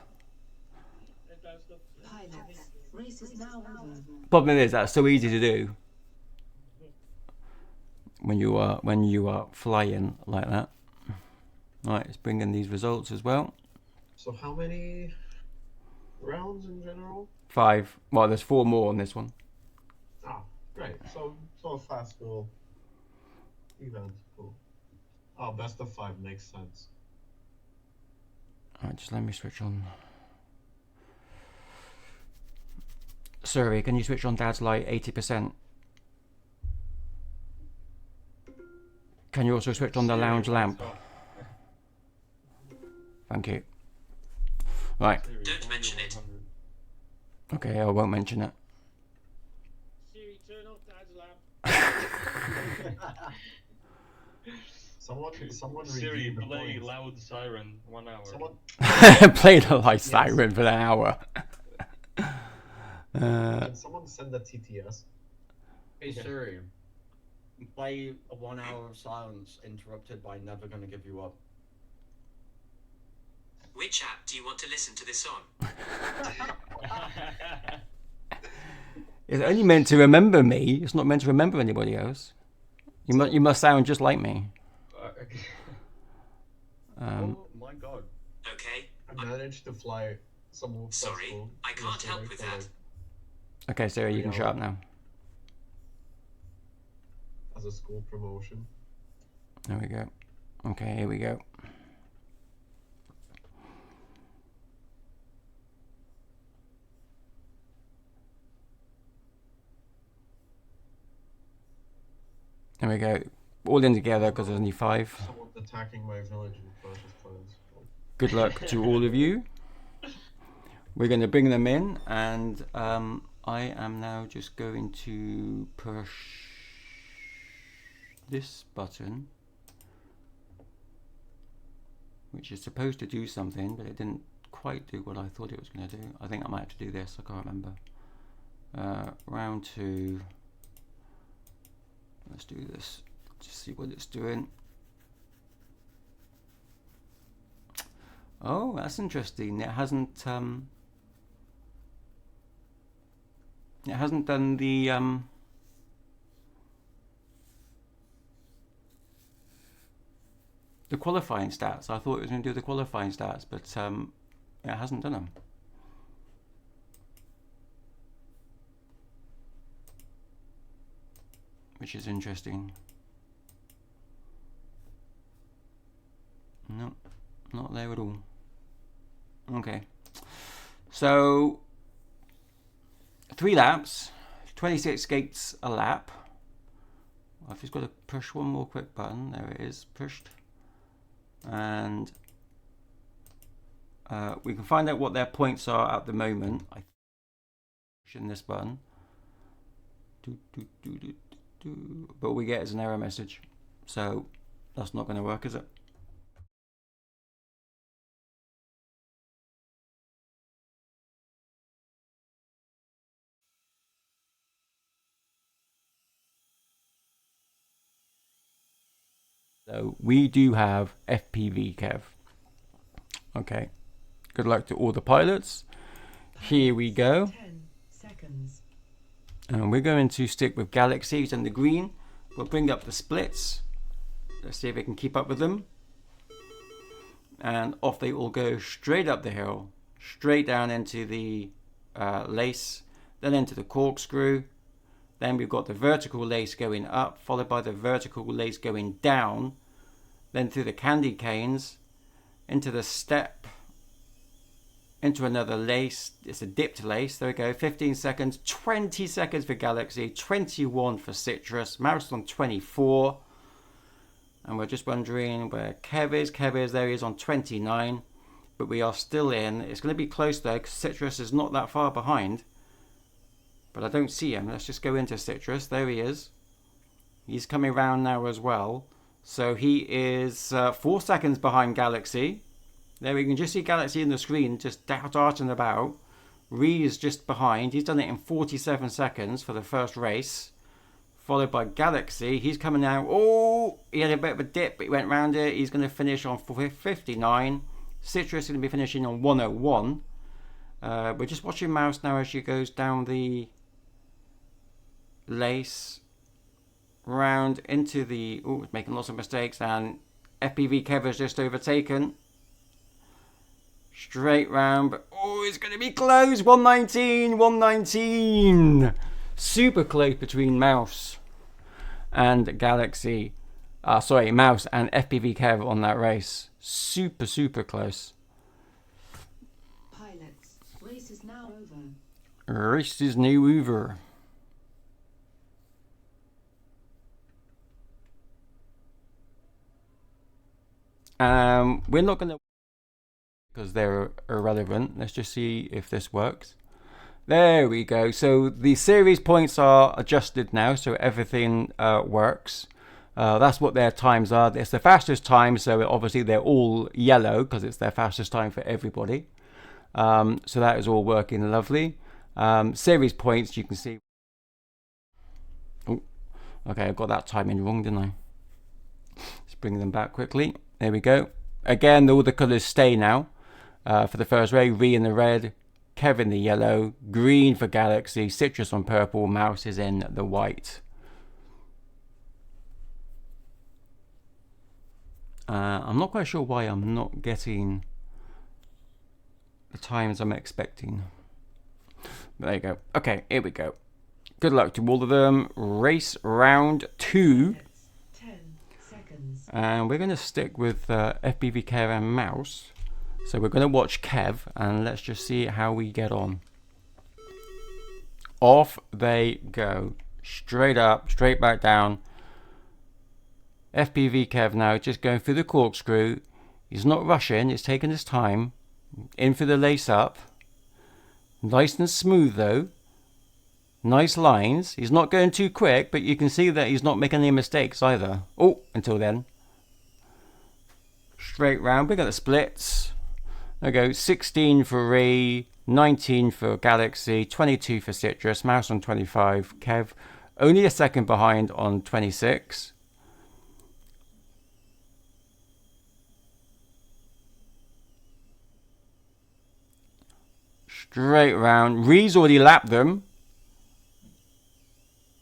Close enough. Pilots, race is now over. Problem is, that's so easy to do when you are flying like that. Right, let's bring in these results as well. So how many rounds in general? 5. Well, there's 4 more on this one. Ah, great. So a fast little event. Cool. Oh, best of 5 makes sense. Alright, just let me switch on. Survey, can you switch on Dad's light 80%? Can you also switch on the lounge lamp? Thank you. Right. Don't mention it. Okay, I won't mention it. Siri, turn off Dad's lamp. Someone Siri, redeem the play points. loud siren 1 hour. Someone Play the light siren for an hour. can someone send a TTS? Hey Siri, play a 1 hour of silence interrupted by Never Gonna Give You Up. Which app do you want to listen to this on? It's only meant to remember me. It's not meant to remember anybody else. You must sound just like me. Oh my god. Okay. I managed to fly some. Sorry, I can't help with that. Okay, Sarah, you can shut up now. As a school promotion. There we go. Okay, here we go. There we go. All in together because there's only 5. Someone's attacking my village in Clash of Clans. Good luck to all of you. We're going to bring them in, and I am now just going to push this button, which is supposed to do something, but it didn't quite do what I thought it was going to do. I think I might have to do this. I can't remember. Round 2. Let's do this. Just see what it's doing. Oh, that's interesting. It hasn't done the qualifying stats. I thought it was going to do the qualifying stats, but it hasn't done them. Which is interesting. No, not there at all. Okay. So 3 laps, 26 gates a lap. I've just got to push one more quick button. There it is, pushed. And we can find out what their points are at the moment. I pushing this button. But all we get is an error message. So that's not going to work, is it? So we do have FPV, Kev. Okay. Good luck to all the pilots. Here we go. 10 seconds. And we're going to stick with galaxies and the green. We'll bring up the splits. Let's see if we can keep up with them. And off they all go, straight up the hill, straight down into the lace, then into the corkscrew. Then we've got the vertical lace going up, followed by the vertical lace going down, then through the candy canes, into the step, into another lace. It's a dipped lace. There we go. 15 seconds, 20 seconds for Galaxy, 21 for Citrus, Mouse on 24. And we're just wondering where Kev is. Kev is, there he is on 29. but we are still in. It's going to be close though, because Citrus is not that far behind. But I don't see him. Let's just go into Citrus. There he is. He's coming around now as well. So he is 4 seconds behind Galaxy. There we can just see Galaxy in the screen, just darting about. Ree is just behind. He's done it in 47 seconds for the first race. Followed by Galaxy. He's coming out. Oh, he had a bit of a dip, but he went round it. He's going to finish on 59. Citrus is going to be finishing on 101. We're just watching Mouse now as she goes down the lace round into the... Oh, making lots of mistakes. And FPV Kev has just overtaken. Straight round. But, oh, it's going to be close. 119. 119. Super close between Mouse and Galaxy. Sorry, Mouse and FPV Kev on that race. Super close. Pilots, race is now over. Race is now over. We're not going to, because they're irrelevant. Let's just see if this works. There we go. So the series points are adjusted now, so everything works. That's what their times are. It's the fastest time, so obviously they're all yellow because it's their fastest time for everybody. So that is all working lovely. Series points, you can see. Oh, okay, I got that timing wrong, didn't I? Let's bring them back quickly. There we go. Again, all the colours stay now. For the first race, Ree in the red, Kev in the yellow, green for Galaxy, Citrus on purple, Mouse is in the white. I'm not quite sure why I'm not getting the times I'm expecting. But there you go. Okay, here we go. Good luck to all of them. Race round 2. 10 seconds. And we're going to stick with FPV Kev and Mouse. So we're going to watch Kev and let's just see how we get on. Off they go. Straight up, straight back down. FPV Kev now just going through the corkscrew. He's not rushing, he's taking his time. In for the lace up. Nice and smooth though. Nice lines. He's not going too quick, but you can see that he's not making any mistakes either. Oh, until then. Straight round, we got the splits. There we go, 16 for Ree, 19 for Galaxy, 22 for Citrus, Mouse on 25, Kev only a second behind on 26. Straight round, Ree's already lapped them.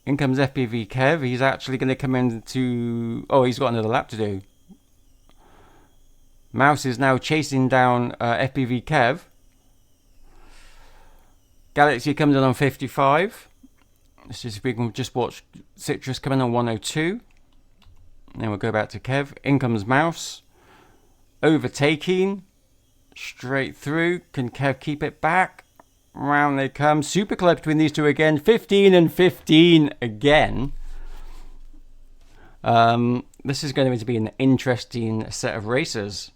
In comes FPV Kev, he's actually going to come into... Oh, he's got another lap to do. Mouse is now chasing down FPV Kev. Galaxy comes in on 55. Let's just, we can just watch Citrus come in on 102. Then we'll go back to Kev. In comes Mouse. Overtaking. Straight through. Can Kev keep it back? Round they come. Super close between these two again. 15 and 15 again. This is going to be an interesting set of races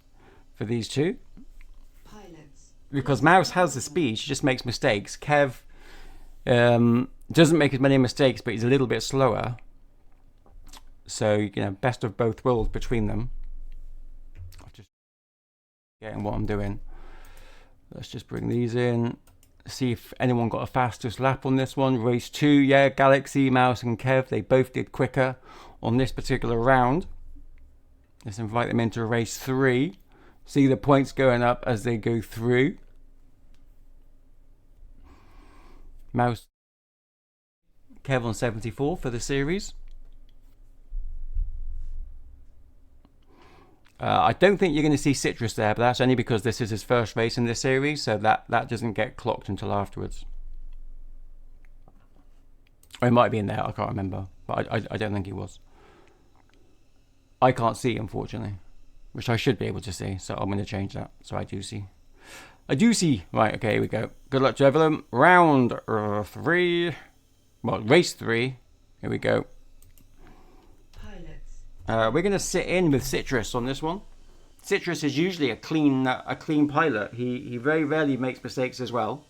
for these two. Pilots. Because Mouse has the speed, she just makes mistakes. Kev doesn't make as many mistakes, but he's a little bit slower. So, you know, best of both worlds between them. I'm just getting what I'm doing. Let's just bring these in. See if anyone got a fastest lap on this one. Race 2, yeah, Galaxy, Mouse and Kev, they both did quicker on this particular round. Let's invite them into race 3. See the points going up as they go through. Mouse, Kev on 74 for the series. I don't think you're going to see Citrus there, but that's only because this is his first race in this series, so that doesn't get clocked until afterwards. Or it might be in there, I can't remember, but I don't think he was. I can't see, unfortunately, which I should be able to see, so I'm going to change that, so I do see. I do see. Right, okay, here we go. Good luck to everyone. Round 3. Well, race 3. Here we go. Pilots. We're going to sit in with Citrus on this one. Citrus is usually a clean pilot. He very rarely makes mistakes as well.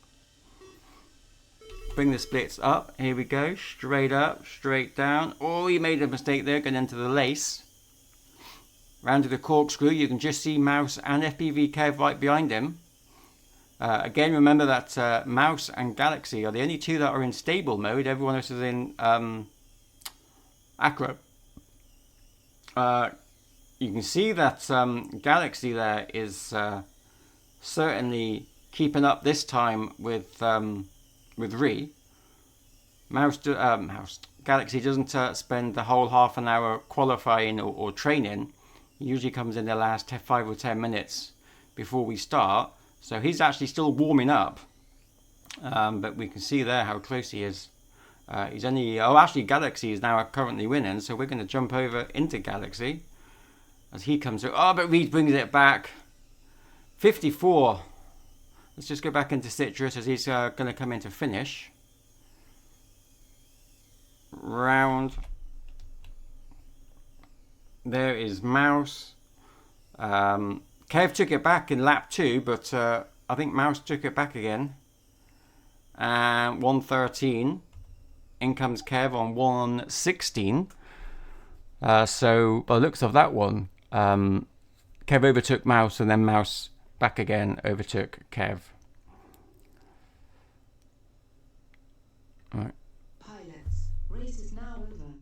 Bring the splits up. Here we go. Straight up, straight down. Oh, he made a mistake there, going into the lace. Round to the corkscrew. You can just see Mouse and FPV Kev right behind him. Again, remember that Mouse and Galaxy are the only two that are in stable mode. Everyone else is in acro. You can see that Galaxy there is certainly keeping up this time with Ree. Galaxy doesn't spend the whole half an hour qualifying or training. He usually comes in the last 5 or 10 minutes before we start. So he's actually still warming up. But we can see there how close he is. He's only... Oh, actually, Galaxy is now currently winning. So we're going to jump over into Galaxy as he comes through. Oh, but Reed brings it back. 54. Let's just go back into Citrus as he's going to come in to finish. Round. There is Mouse. Kev took it back in lap 2, but I think Mouse took it back again. And 113. In comes Kev on 116. So by the looks of that one, Kev overtook Mouse, and then Mouse back again overtook Kev. Right. Pilots, race is now over.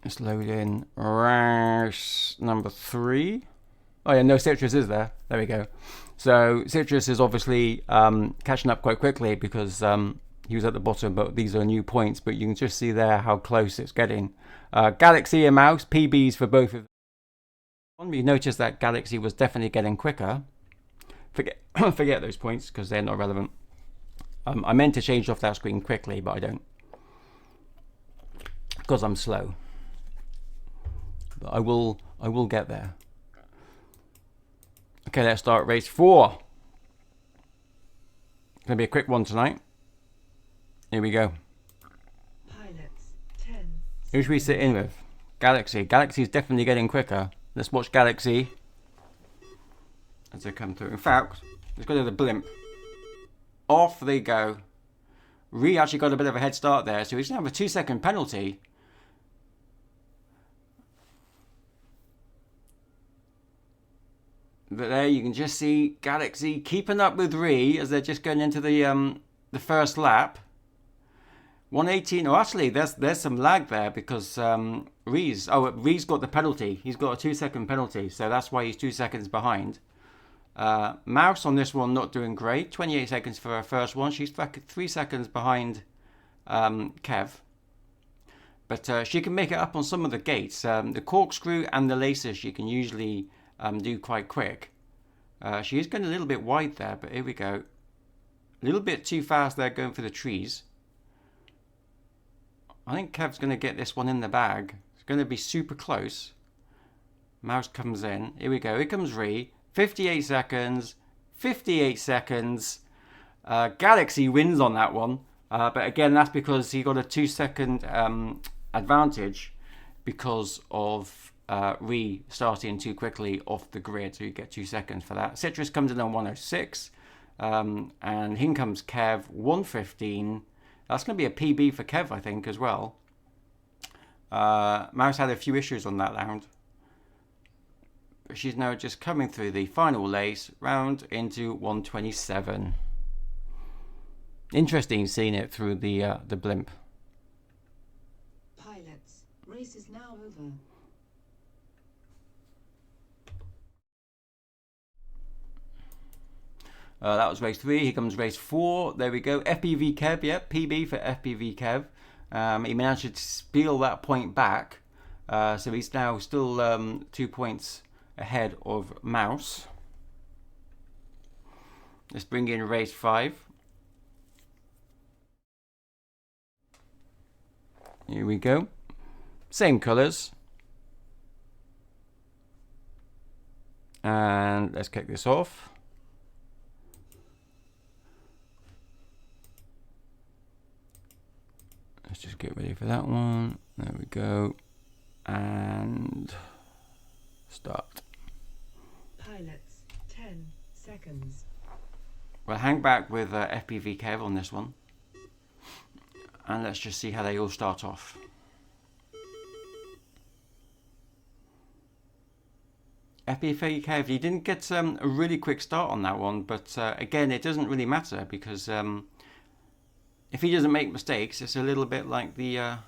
Let's load in race number 3. Oh yeah, no, Citrus is there. There we go. So Citrus is obviously catching up quite quickly because he was at the bottom, but these are new points. But you can just see there how close it's getting. Galaxy and Mouse, PBs for both of them. You notice that Galaxy was definitely getting quicker. Forget those points because they're not relevant. I meant to change off that screen quickly, but I don't because I'm slow. But I will get there. Okay, let's start race 4. It's gonna be a quick one tonight. Here we go. Pilots, 10. Who should we sit in with? Galaxy. Galaxy's definitely getting quicker. Let's watch Galaxy as they come through. In fact, let's go to the blimp. Off they go. Ree actually got a bit of a head start there, so he's going to have a 2-second penalty. But there you can just see Galaxy keeping up with Ree as they're just going into the first lap. 118. Oh, actually, there's some lag there because Ree's got the penalty. He's got a 2-second penalty, so that's why he's 2 seconds behind. Mouse on this one not doing great. 28 seconds for her first one. She's 3 seconds behind Kev. But she can make it up on some of the gates. The corkscrew and the laces she can usually do quite quick. She is going a little bit wide there, but here we go. A little bit too fast there going for the trees. I think Kev's going to get this one in the bag. It's going to be super close. Mouse comes in. Here we go. Here comes Ree. 58 seconds. 58 seconds. Galaxy wins on that one. But again, that's because he got a 2-second advantage because of Ree starting too quickly off the grid. So you get 2 seconds for that. Citrus comes in on 106. And in comes Kev, 115. That's going to be a PB for Kev, I think, as well. Mouse had a few issues on that round. But she's now just coming through the final lace, round into 127. Interesting seeing it through the blimp. Pilots, race is now over. That was race 3. Here comes race 4. There we go. FPV Kev. Yep, PB for FPV Kev. He managed to steal that point back. So he's now still 2 points ahead of Mouse. Let's bring in race 5. Here we go. Same colours. And let's kick this off. Let's just get ready for that one. There we go. And start. Pilots, 10 seconds. We'll hang back with FPV Kev on this one. And let's just see how they all start off. FPV Kev, you didn't get a really quick start on that one, but again, it doesn't really matter because if he doesn't make mistakes, it's a little bit like the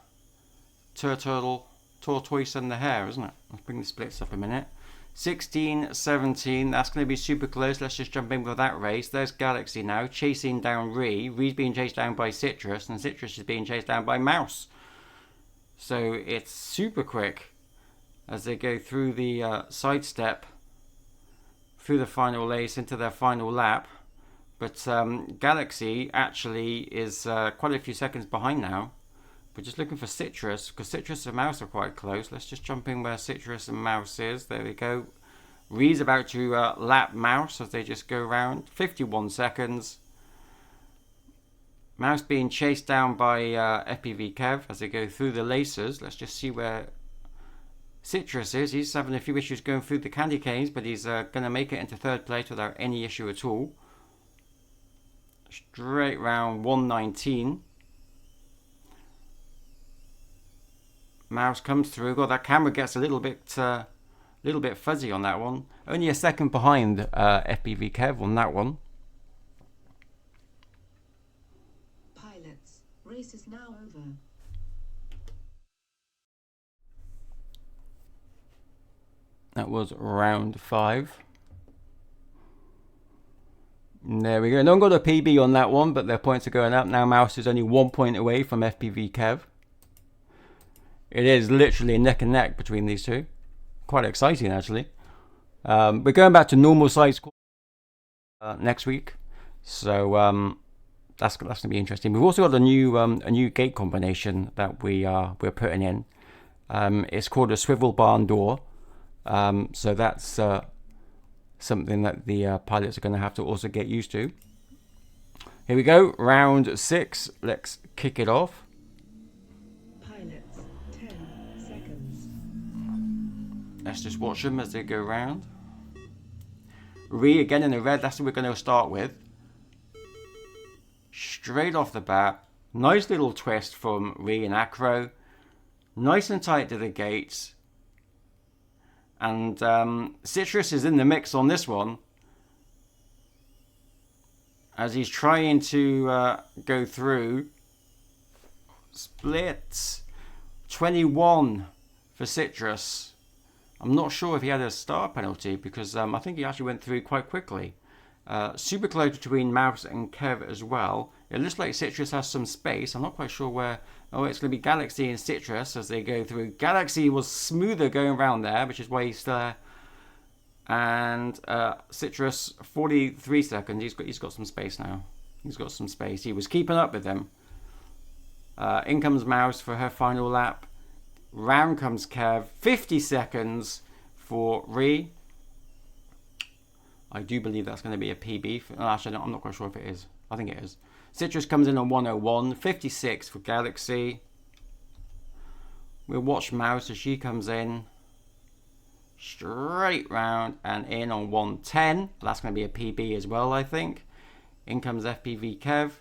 tortoise and the hare, isn't it? Let's bring the splits up a minute. 16, 17, that's going to be super close. Let's just jump in with that race. There's Galaxy now, chasing down Ree. Ree's being chased down by Citrus, and Citrus is being chased down by Mouse. So it's super quick as they go through the sidestep, through the final race into their final lap. But Galaxy actually is quite a few seconds behind now. We're just looking for Citrus, because Citrus and Mouse are quite close. Let's just jump in where Citrus and Mouse is. There we go. Ree's about to lap Mouse as they just go around. 51 seconds. Mouse being chased down by FPV Kev as they go through the laces. Let's just see where Citrus is. He's having a few issues going through the candy canes, but he's going to make it into third place without any issue at all. Straight round 119. Mouse comes through. God, that camera gets a little bit fuzzy on that one. Only a second behind FPV Kev on that one. Pilots, race is now over. That was round 5. There we go. No one got a PB on that one, but their points are going up. Now Mouse is only 1 point away from FPV Kev. It is literally neck and neck between these two. Quite exciting, actually. We're going back to normal size next week, so that's going to be interesting. We've also got a new gate combination that we're putting in. It's called a swivel barn door. So that's something that the pilots are going to have to also get used to. Here we go, round 6. Let's kick it off. Pilots, 10 seconds. Let's just watch them as they go round. Ree again in the red, that's what we're going to start with. Straight off the bat, nice little twist from Ree and Acro. Nice and tight to the gates. And Citrus is in the mix on this one, as he's trying to go through. Splits 21 for Citrus. I'm not sure if he had a start penalty because I think he actually went through quite quickly. Super close between Mouse and Kev as well. It looks like Citrus has some space. I'm not quite sure where. Oh, it's going to be Galaxy and Citrus as they go through. Galaxy was smoother going around there, which is why he's there. And Citrus, 43 seconds. He's got some space now. He's got some space. He was keeping up with them. In comes Mouse for her final lap. Round comes Kev. 50 seconds for Ree. I do believe that's going to be a PB. Actually, I'm not quite sure if it is. I think it is. Citrus comes in on 101. 56 for Galaxy. We'll watch Mouse as she comes in. Straight round and in on 110. That's going to be a PB as well, I think. In comes FPV Kev.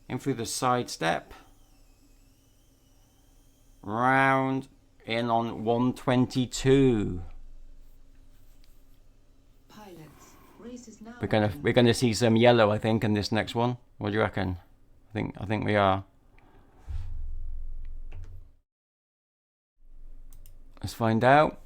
In through the side step. Round in on 122. We're gonna see some yellow, I think, in this next one. What do you reckon? I think we are. Let's find out.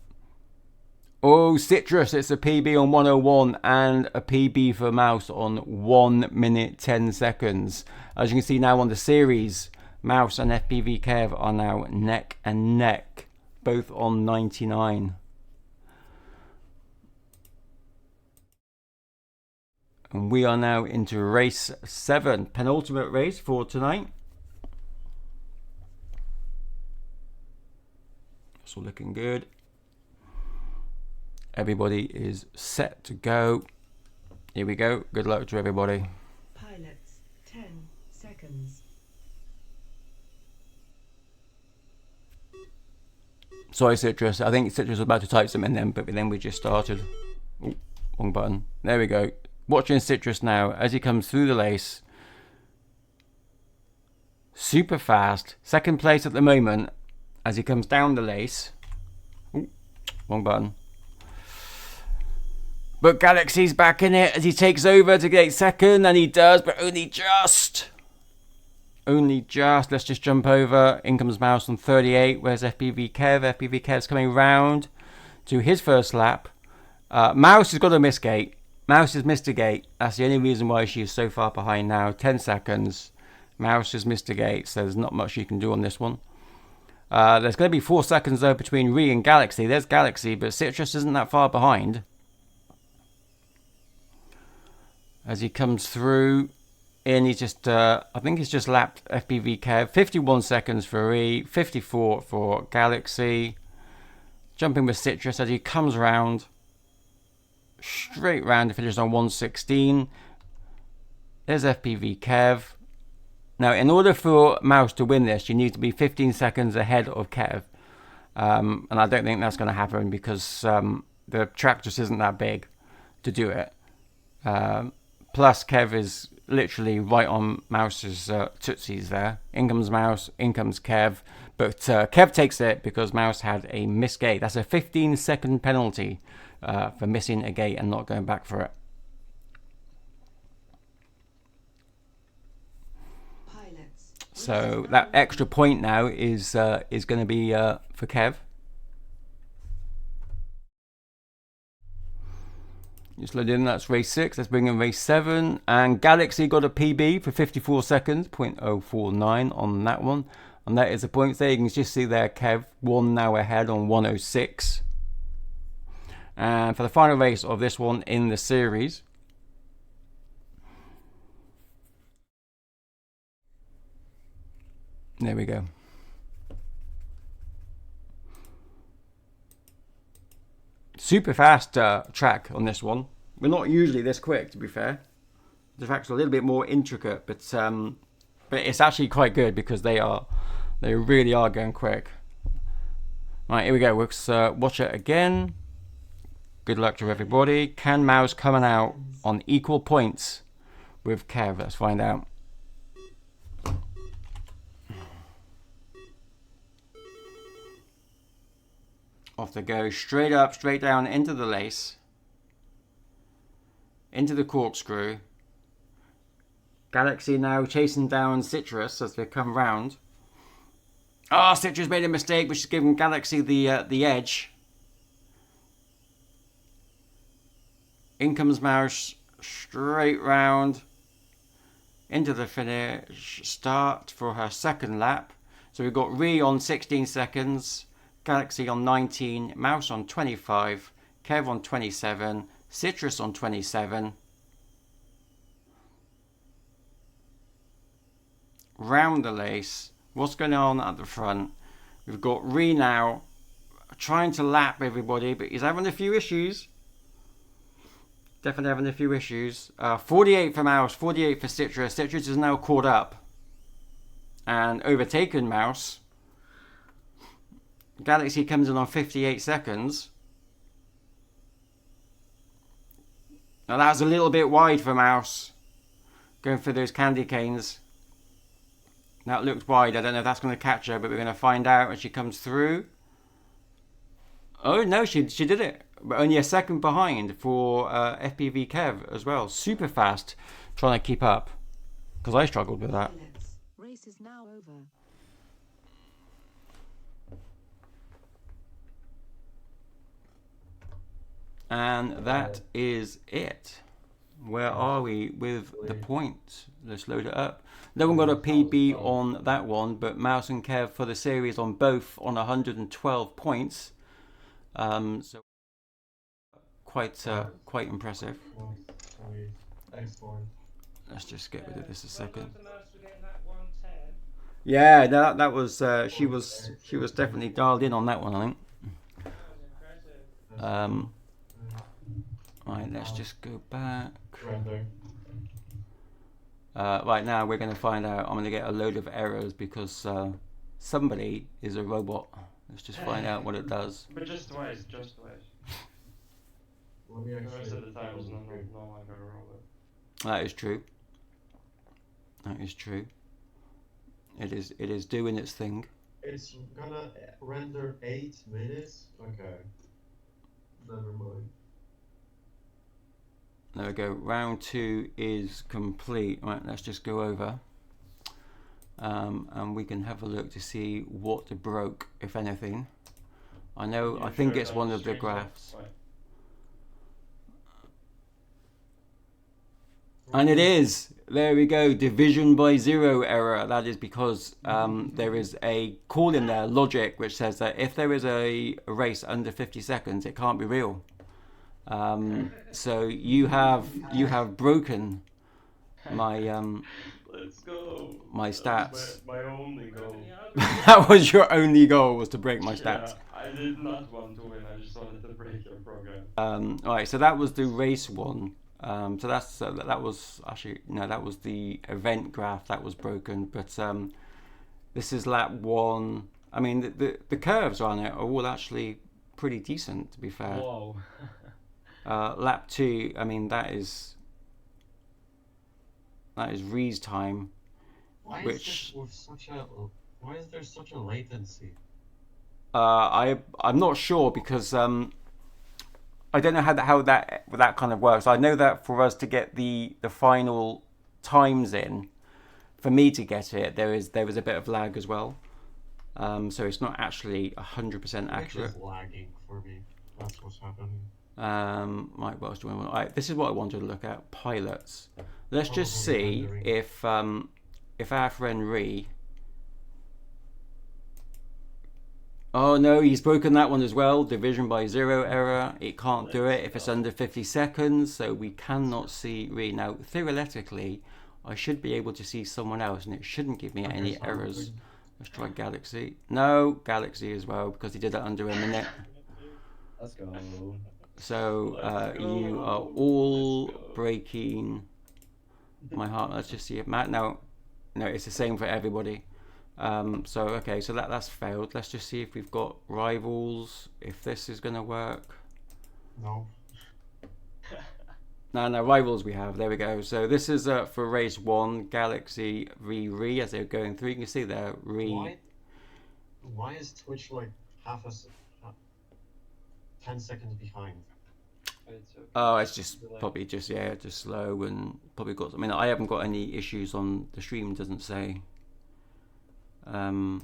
Oh, Citrus, it's a PB on 101 and a PB for Mouse on 1 minute 10 seconds. As you can see now on the series, Mouse and FPV Kev are now neck and neck, both on 99. And we are now into race 7, penultimate race for tonight. It's all looking good. Everybody is set to go. Here we go. Good luck to everybody. Pilots, 10 seconds. Sorry, Citrus. I think Citrus was about to type something then, but then we just started. Ooh, wrong button. There we go. Watching Citrus now as he comes through the lace. Super fast. Second place at the moment as he comes down the lace. Ooh, wrong button. But Galaxy's back in it as he takes over to get second, and he does, but only just. Only just. Let's just jump over. In comes Mouse on 38. Where's FPV Kev? FPV Kev's coming round to his first lap. Mouse has got a miss gate. Mouse has missed a gate. That's the only reason why she is so far behind now. 10 seconds. Mouse has missed a gate, so there's not much you can do on this one. There's going to be 4 seconds though between Ree and Galaxy. There's Galaxy, but Citrus isn't that far behind. As he comes through. And he's just, I think he's just lapped FPV Kev. 51 seconds for Ree, 54 for Galaxy. Jumping with Citrus as he comes round. Straight round to finish on 116. There's FPV Kev. Now, in order for Mouse to win this, you need to be 15 seconds ahead of Kev. And I don't think that's going to happen because the track just isn't that big to do it. Plus, Kev is literally right on Mouse's tootsies there. In comes Mouse, in comes Kev. But Kev takes it because Mouse had a missed gate. That's a 15-second penalty for missing a gate and not going back for it. So that extra point now is going to be for Kev. Just load in, that's race 6. Let's bring in race 7. And Galaxy got a PB for 54 seconds, 0.049 on that one. And that is the points there. You can just see there, Kev, 1 now ahead on 106. And for the final race of this one in the series. There we go. Super fast track on this one. We're not usually this quick, to be fair. The track's a little bit more intricate, but it's actually quite good because they really are going quick. Right, here we go. Let's watch it again. Good luck to everybody. Can Mouse coming out on equal points with Kev? Let's find out. Off they go, straight up, straight down into the lace, into the corkscrew. Galaxy now chasing down Citrus as they come round. Oh, Citrus made a mistake, which is giving Galaxy the edge. In comes Mouse, straight round into the finish start for her second lap. So we've got Ree on 16 seconds. Galaxy on 19, Mouse on 25, Kev on 27, Citrus on 27. Round the lace. What's going on at the front? We've got Ree now trying to lap everybody, but he's having a few issues. Definitely having a few issues. 48 for Mouse, 48 for Citrus. Citrus is now caught up and overtaken Mouse. Galaxy comes in on 58 seconds. Now that was a little bit wide for Mouse. Going for those candy canes. That looked wide. I don't know if that's going to catch her, but we're going to find out as she comes through. Oh no, she did it. But only a second behind for FPV Kev as well. Super fast trying to keep up. Because I struggled with that. Race is now over. And that is it. Where are we with the points? Let's load it up. No one got a PB on that one, but Mouse and Kev for the series on both on 112 points. So quite impressive. Thanks, Lauren. Let's just get rid of this a second. Well done to Mouse for getting that 110. Yeah, that was she was definitely dialed in on that one, I think. That was impressive. Right, let's just go back. Random. Right now we're going to find out. I'm going to get a load of errors because somebody is a robot. Let's just find out what it does. But just twice, just twice. Let me The actually. rest of the time is no longer a robot. That is true. That is true. It is doing its thing. It's gonna render 8 minutes? Okay. Never mind. There we go. Round 2 is complete. Right, let's just go over. And we can have a look to see what broke, if anything. I think it's one of the graphs. And it is. There we go. Division by 0 error. That is because there is a call in there, logic, which says that if there is a race under 50 seconds, it can't be real. So you have broken my Let's go. My stats. My only goal. That was your only goal, was to break my stats. Yeah, I did not want to win. I just wanted to break your program. Alright, so that was the race one. So that was actually that was the event graph that was broken. But this is lap 1. I mean, the curves on it are all actually pretty decent, to be fair. Whoa. Lap 2. I mean, that is Ree's time. Why is there such a latency? I'm not sure, because I don't know how that kind of works. I know that for us to get the final times in, for me to get it, there was a bit of lag as well. So it's not actually 100% accurate. It's lagging for me. That's what's happening. Right, what else do we want? Right, this is what I wanted to look at. Pilots. Let's just see if our friend Ree. Oh no, he's broken that one as well. Division by 0 error. It can't do it if it's under 50 seconds, so we cannot see Ree. Now, theoretically, I should be able to see someone else, and it shouldn't give me any errors. Let's try Galaxy. No, Galaxy as well, because he did it under a minute. Let's go. So you are all breaking my heart. Let's just see it. Matt, no, it's the same for everybody. So okay, so that's failed. Let's just see if we've got rivals, if this is going to work. No. No, rivals we have. There we go. So this is for race 1, Galaxy v Ree, as they're going through. You can see there, Ree. Why is Twitch like 10 seconds behind? Oh, it's just probably just slow, and probably got. I mean, I haven't got any issues on the stream. Doesn't say that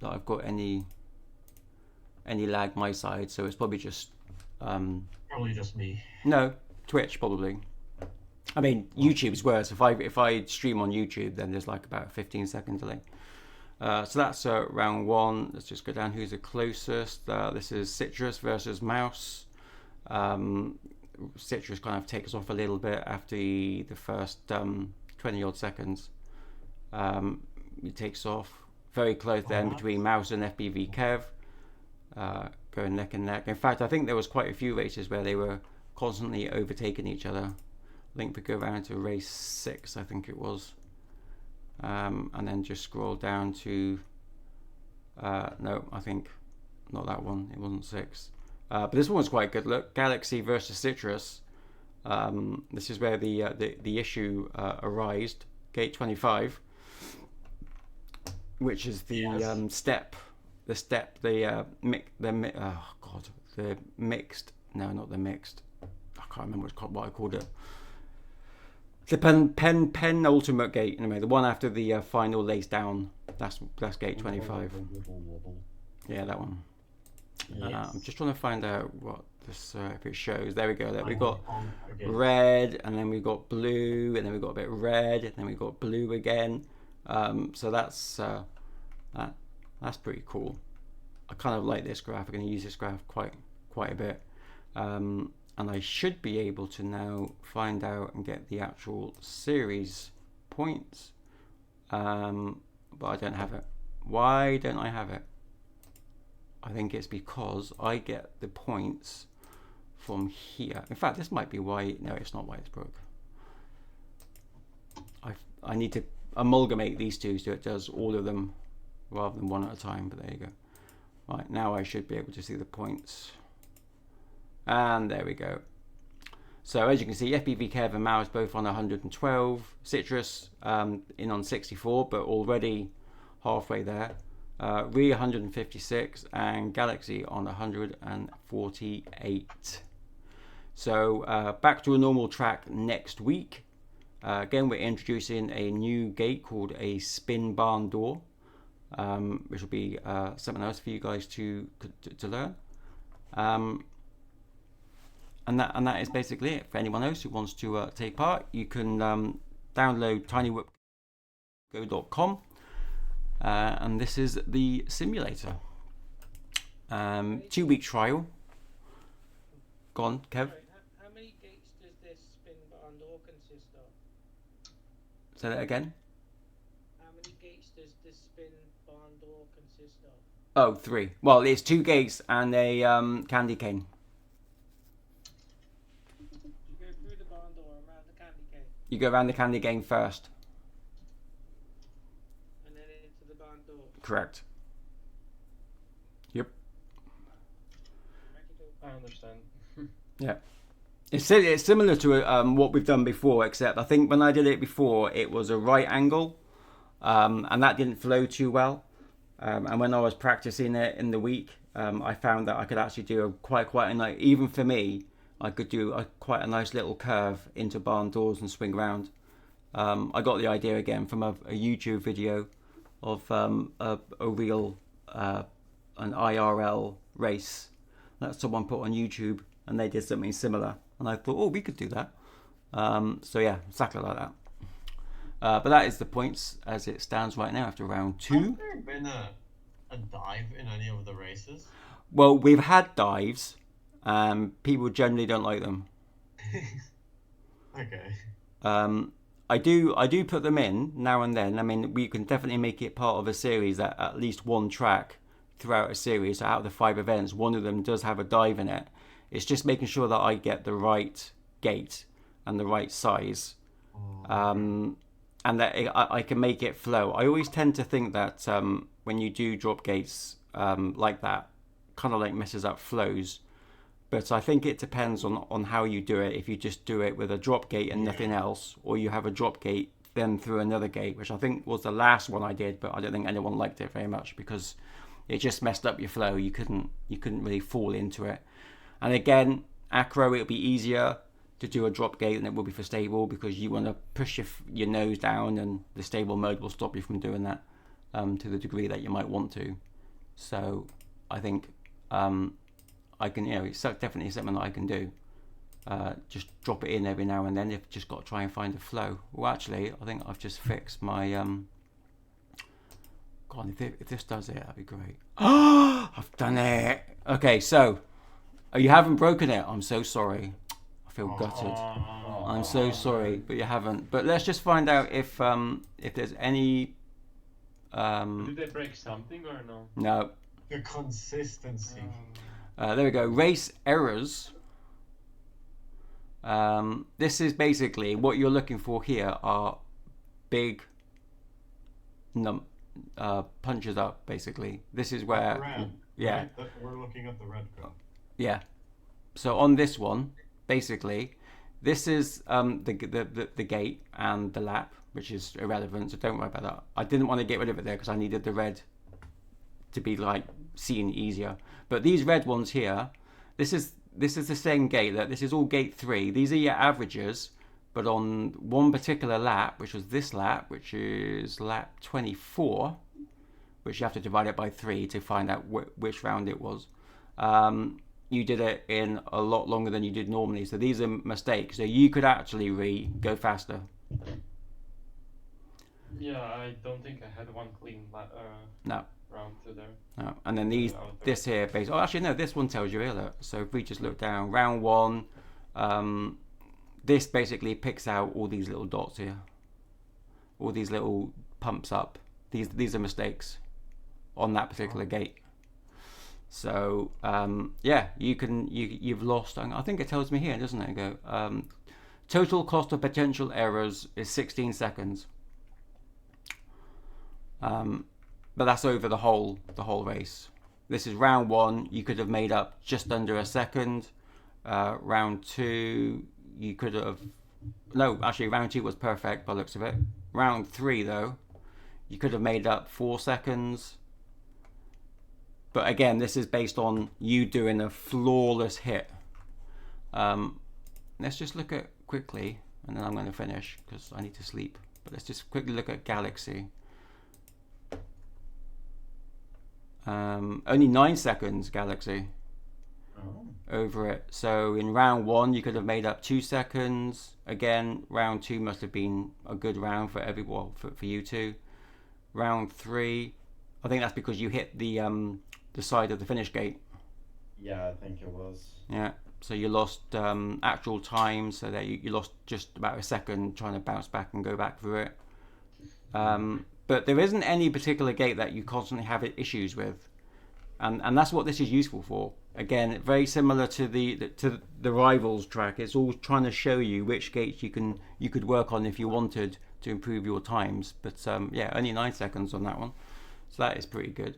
I've got any lag my side, so it's probably just probably just me. No, Twitch probably. I mean, YouTube's worse. If I stream on YouTube, then there's like about a 15-second delay. So that's round 1. Let's just go down. Who's the closest? This is Citrus versus Mouse. Citrus kind of takes off a little bit after the first 20 odd seconds. He takes off very close then between Mouse and FBV Kev, going neck and neck. In fact, I think there was quite a few races where they were constantly overtaking each other. I think we go around to race 6, I think it was, and then just scroll down to no, I think not that one. It wasn't 6. But this one was quite good. Look, Galaxy versus Citrus. This is where the issue arose. Gate 25, which is the mixed. No, not the mixed. I can't remember what I called it. The penultimate gate. Anyway, the one after the final lays down. That's gate 25. Yeah, that one. Yes. I'm just trying to find out what this if it shows. There we go. We've got red, and then we've got blue, and then we've got a bit red, and then we've got blue again. So that's pretty cool. I kind of like this graph. I'm going to use this graph quite a bit, and I should be able to now find out and get the actual series points, but I don't have it. Why don't I have it? I think it's because I get the points from here. In fact, this might be why. No, it's not why it's broke. I need to amalgamate these two so it does all of them rather than one at a time, but there you go. Right, now I should be able to see the points. And there we go. So as you can see, FPV Kev and Mao is both on 112. Citrus in on 64, but already halfway there. Re 156 and Galaxy on 148. So back to a normal track next week. Again, we're introducing a new gate called a spin barn door, which will be something else for you guys to learn. And that is basically it. For anyone else who wants to take part, you can download tinywhoop.com, and this is the simulator. 2-week trial. Go on, Kev. How many gates does this spin barn door consist of? Say that again. How many gates does this spin barn door consist of? Oh, 3. Well, it's 2 gates and a candy cane. You go through the barn door and around the candy cane, You go around the candy cane first. and then into the barn door. Correct. Yep. I understand. Yeah. It's similar to what we've done before, except I think when I did it before, it was a right angle, and that didn't flow too well. And when I was practicing it in the week, I found that I could actually do quite a nice, even for me, I could do quite a nice little curve into barn doors and swing around. I got the idea again from a YouTube video of a real, an IRL race that someone put on YouTube, and they did something similar. And I thought, oh, we could do that. So yeah, exactly like that. But that is the points as it stands right now after round 2. Has there been a dive in any of the races? Well, we've had dives. People generally don't like them. Okay. I do put them in now and then. I mean, we can definitely make it part of a series that at least one track throughout a series, so out of the 5 events, one of them does have a dive in it. It's just making sure that I get the right gate and the right size, and that I can make it flow. I always tend to think that when you do drop gates like that, kind of like messes up flows. But I think it depends on how you do it. If you just do it with a drop gate and nothing else, or you have a drop gate then through another gate, which I think was the last one I did, but I don't think anyone liked it very much because it just messed up your flow. You couldn't really fall into it. And again, acro, it'll be easier to do a drop gate than it will be for stable, because you want to push your nose down, and the stable mode will stop you from doing that to the degree that you might want to. So I think I can, it's definitely something that I can do. Just drop it in every now and then. You've just got to try and find a flow. Well, actually, I think I've just fixed my. God, if this does it, that'd be great. Oh, I've done it. Okay, so you haven't broken it. I'm so sorry. I feel gutted. I'm so sorry, but you haven't. But let's just find out if there's any. Did they break something or no? No. The consistency. There we go. Race errors. This is basically what you're looking for here are big punches up, basically. This is where Red, yeah. Right? We're looking at the red code. Yeah. So on this one, basically, this is the gate and the lap, which is irrelevant, so don't worry about that. I didn't want to get rid of it there because I needed the red to be like seen easier. But these red ones here, this is the same gate. That this is all gate 3. These are your averages, but on one particular lap, which was this lap, which is lap 24, which you have to divide it by 3 to find out which round it was. You did it in a lot longer than you did normally, so these are mistakes. So you could actually go faster. Yeah, I don't think I had one clean No. round to there. No. And then this here, basically, oh, actually no, this one tells you here. So if we just look down, round 1, this basically picks out all these little dots here, all these little pumps up. These are mistakes on that particular gate. So yeah, you've lost. I think it tells me here, doesn't it? Go total cost of potential errors is 16 seconds. but that's over the whole race. This is round 1. You could have made up just under a second. Round 2, you could have. No, actually, round 2 was perfect by the looks of it. Round 3, though, you could have made up 4 seconds. But again, this is based on you doing a flawless hit. Let's just look at quickly, and then I'm going to finish because I need to sleep. But let's just quickly look at Galaxy. Only 9 seconds, Galaxy. Over it. So in round 1 you could have made up 2 seconds. Again, round 2 must have been a good round for everyone, for you two. Round 3, I think that's because you hit the side of the finish gate. Yeah, I think it was. Yeah, so you lost actual time, so that you lost just about a second trying to bounce back and go back through it. But there isn't any particular gate that you constantly have issues with, and that's what this is useful for. Again, very similar to the Rivals track. It's all trying to show you which gates you could work on if you wanted to improve your times. But yeah, only 9 seconds on that one, so that is pretty good.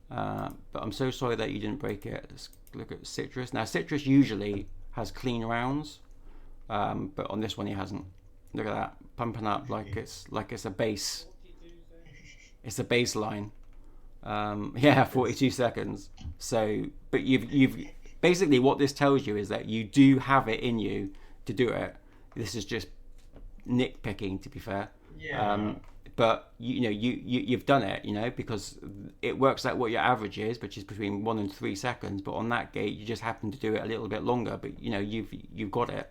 But I'm so sorry that you didn't break it. Let's look at Citrus. Now Citrus usually has clean rounds, but on this one he hasn't. Look at that, pumping up like it's a bass. It's a baseline. Yeah, 42 seconds. So, but you've basically, what this tells you is that you do have it in you to do it. This is just nitpicking, to be fair. Yeah. But you've done it, because it works out what your average is, which is between 1 and 3 seconds. But on that gate, you just happen to do it a little bit longer. But you've got it.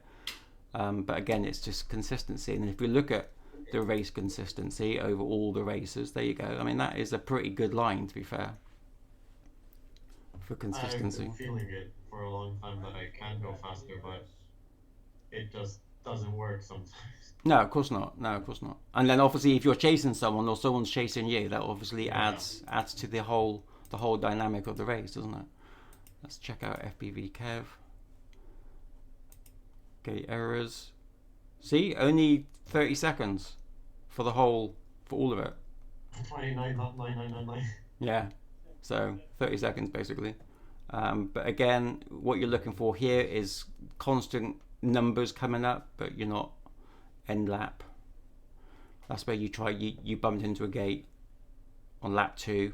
But again, it's just consistency. And if we look at the race consistency over all the races, there you go. I mean, that is a pretty good line, to be fair, for consistency. I've been feeling it for a long time that I can go faster, but it just doesn't work sometimes. No, of course not. And then obviously, if you're chasing someone or someone's chasing you, that obviously adds to the whole dynamic of the race, doesn't it? Let's check out FPV Kev. Gate errors. See, only 30 seconds for all of it. 29.9999. Yeah, so 30 seconds basically. But again, what you're looking for here is constant numbers coming up, but you're not end lap. That's where you bumped into a gate on lap 2.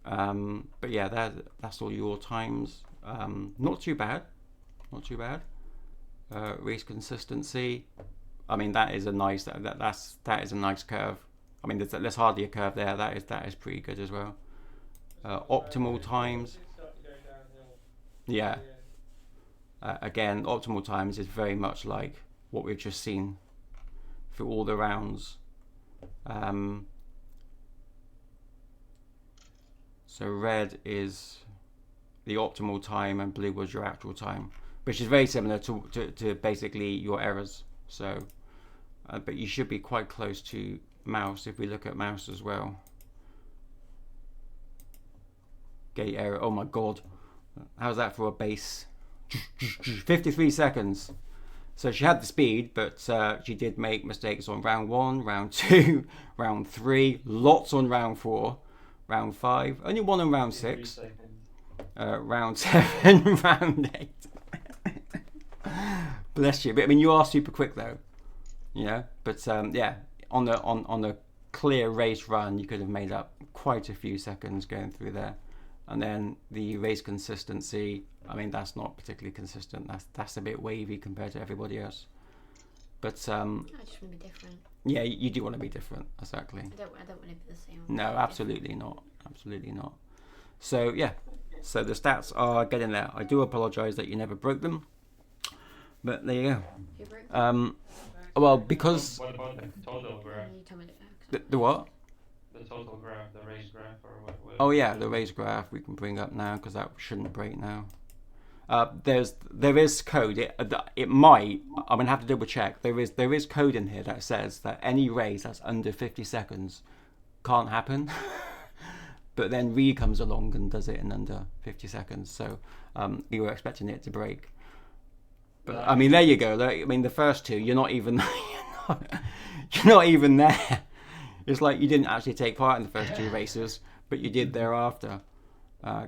But yeah, that's all your times. Not too bad. Race consistency. I mean, that is a nice that is a nice curve. I mean, there's hardly a curve there. That is pretty good as well. Optimal times. Yeah. Again, optimal times is very much like what we've just seen through all the rounds. So red is the optimal time and blue was your actual time, which is very similar to basically your errors. So, but you should be quite close to mouse if we look at mouse as well. Gate error, oh my god, how's that for a base? 53 seconds. So she had the speed, but she did make mistakes on round 1, round 2, round 3, lots on round 4, round 5, only 1 on round 6, round 7, round 8. Bless you. But I mean, you are super quick though, But yeah, on the clear race run, you could have made up quite a few seconds going through there. And then the race consistency, I mean, that's not particularly consistent. That's a bit wavy compared to everybody else. But I just want to be different. Yeah, you do want to be different, exactly. I don't want to be the same. No, absolutely not. Absolutely not. So yeah, so the stats are getting there. I do apologise that you never broke them, but there you go. Who broke them? Well, because What about the total graph? You told me to the what? The total graph, the race graph, or what? Oh yeah, the race graph we can bring up now because that shouldn't break now. There is code. It might. I'm gonna have to double check. There is code in here that says that any race that's under 50 seconds can't happen. But then Ree comes along and does it in under 50 seconds. So we were expecting it to break. But I mean, there you go. I mean, the first two, you're not even you're not even there. It's like you didn't actually take part in the first two races, but you did thereafter.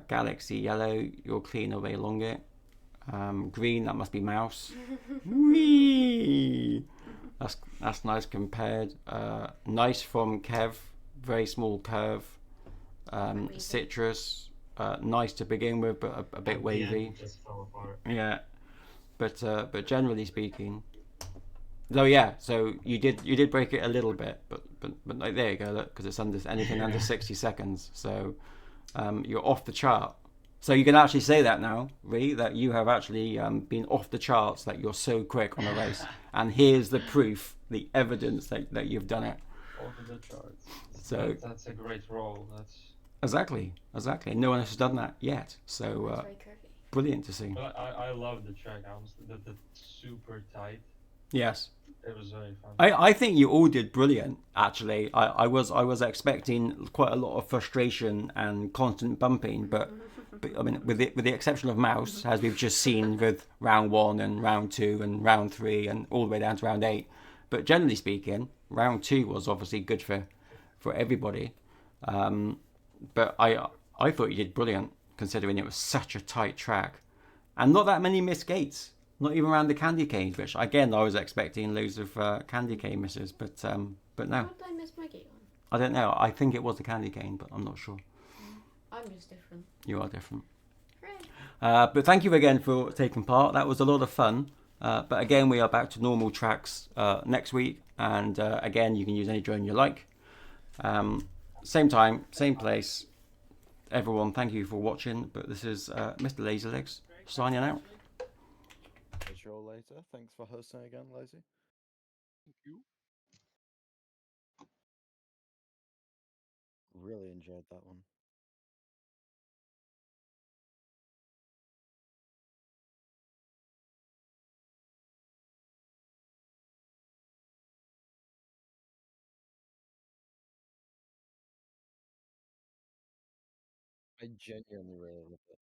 Galaxy yellow, you're clean away along it. Green, that must be mouse. Whee! That's nice compared. Nice from Kev, very small curve. Citrus, nice to begin with, but a bit wavy. Just fell apart. Yeah, but generally speaking, so yeah, so you did break it a little bit, but like, there you go, look, because it's under anything under 60 seconds, so you're off the chart. So you can actually say that now, Ree, that you have actually been off the charts, that you're so quick on a race, and here's the proof, the evidence that you've done it. Over the charts. So that's a great role. That's exactly. No one else has done that yet. So That's very cookie. brilliant to see. But I love the track. Honestly, the super tight. Yes. It was very fun. I think you all did brilliant. Actually, I was expecting quite a lot of frustration and constant bumping, but I mean, with the exception of Mouse, as we've just seen with round 1 and round 2 and round 3 and all the way down to round 8. But generally speaking, round 2 was obviously good for everybody. But I thought you did brilliant, considering it was such a tight track, and not that many missed gates. Not even around the candy canes, which again I was expecting loads of candy cane misses, but no. How did I miss my gate on? I don't know. I think it was the candy cane, but I'm not sure. I'm just different. You are different. Hooray. But thank you again for taking part. That was a lot of fun. But again, we are back to normal tracks next week, and again, you can use any drone you like. Same time, same place. Everyone, thank you for watching. But this is Mr. Laserlegs signing out. Catch you all later. Thanks for hosting again, Lazy. Thank you. Really enjoyed that one. I genuinely really loved it.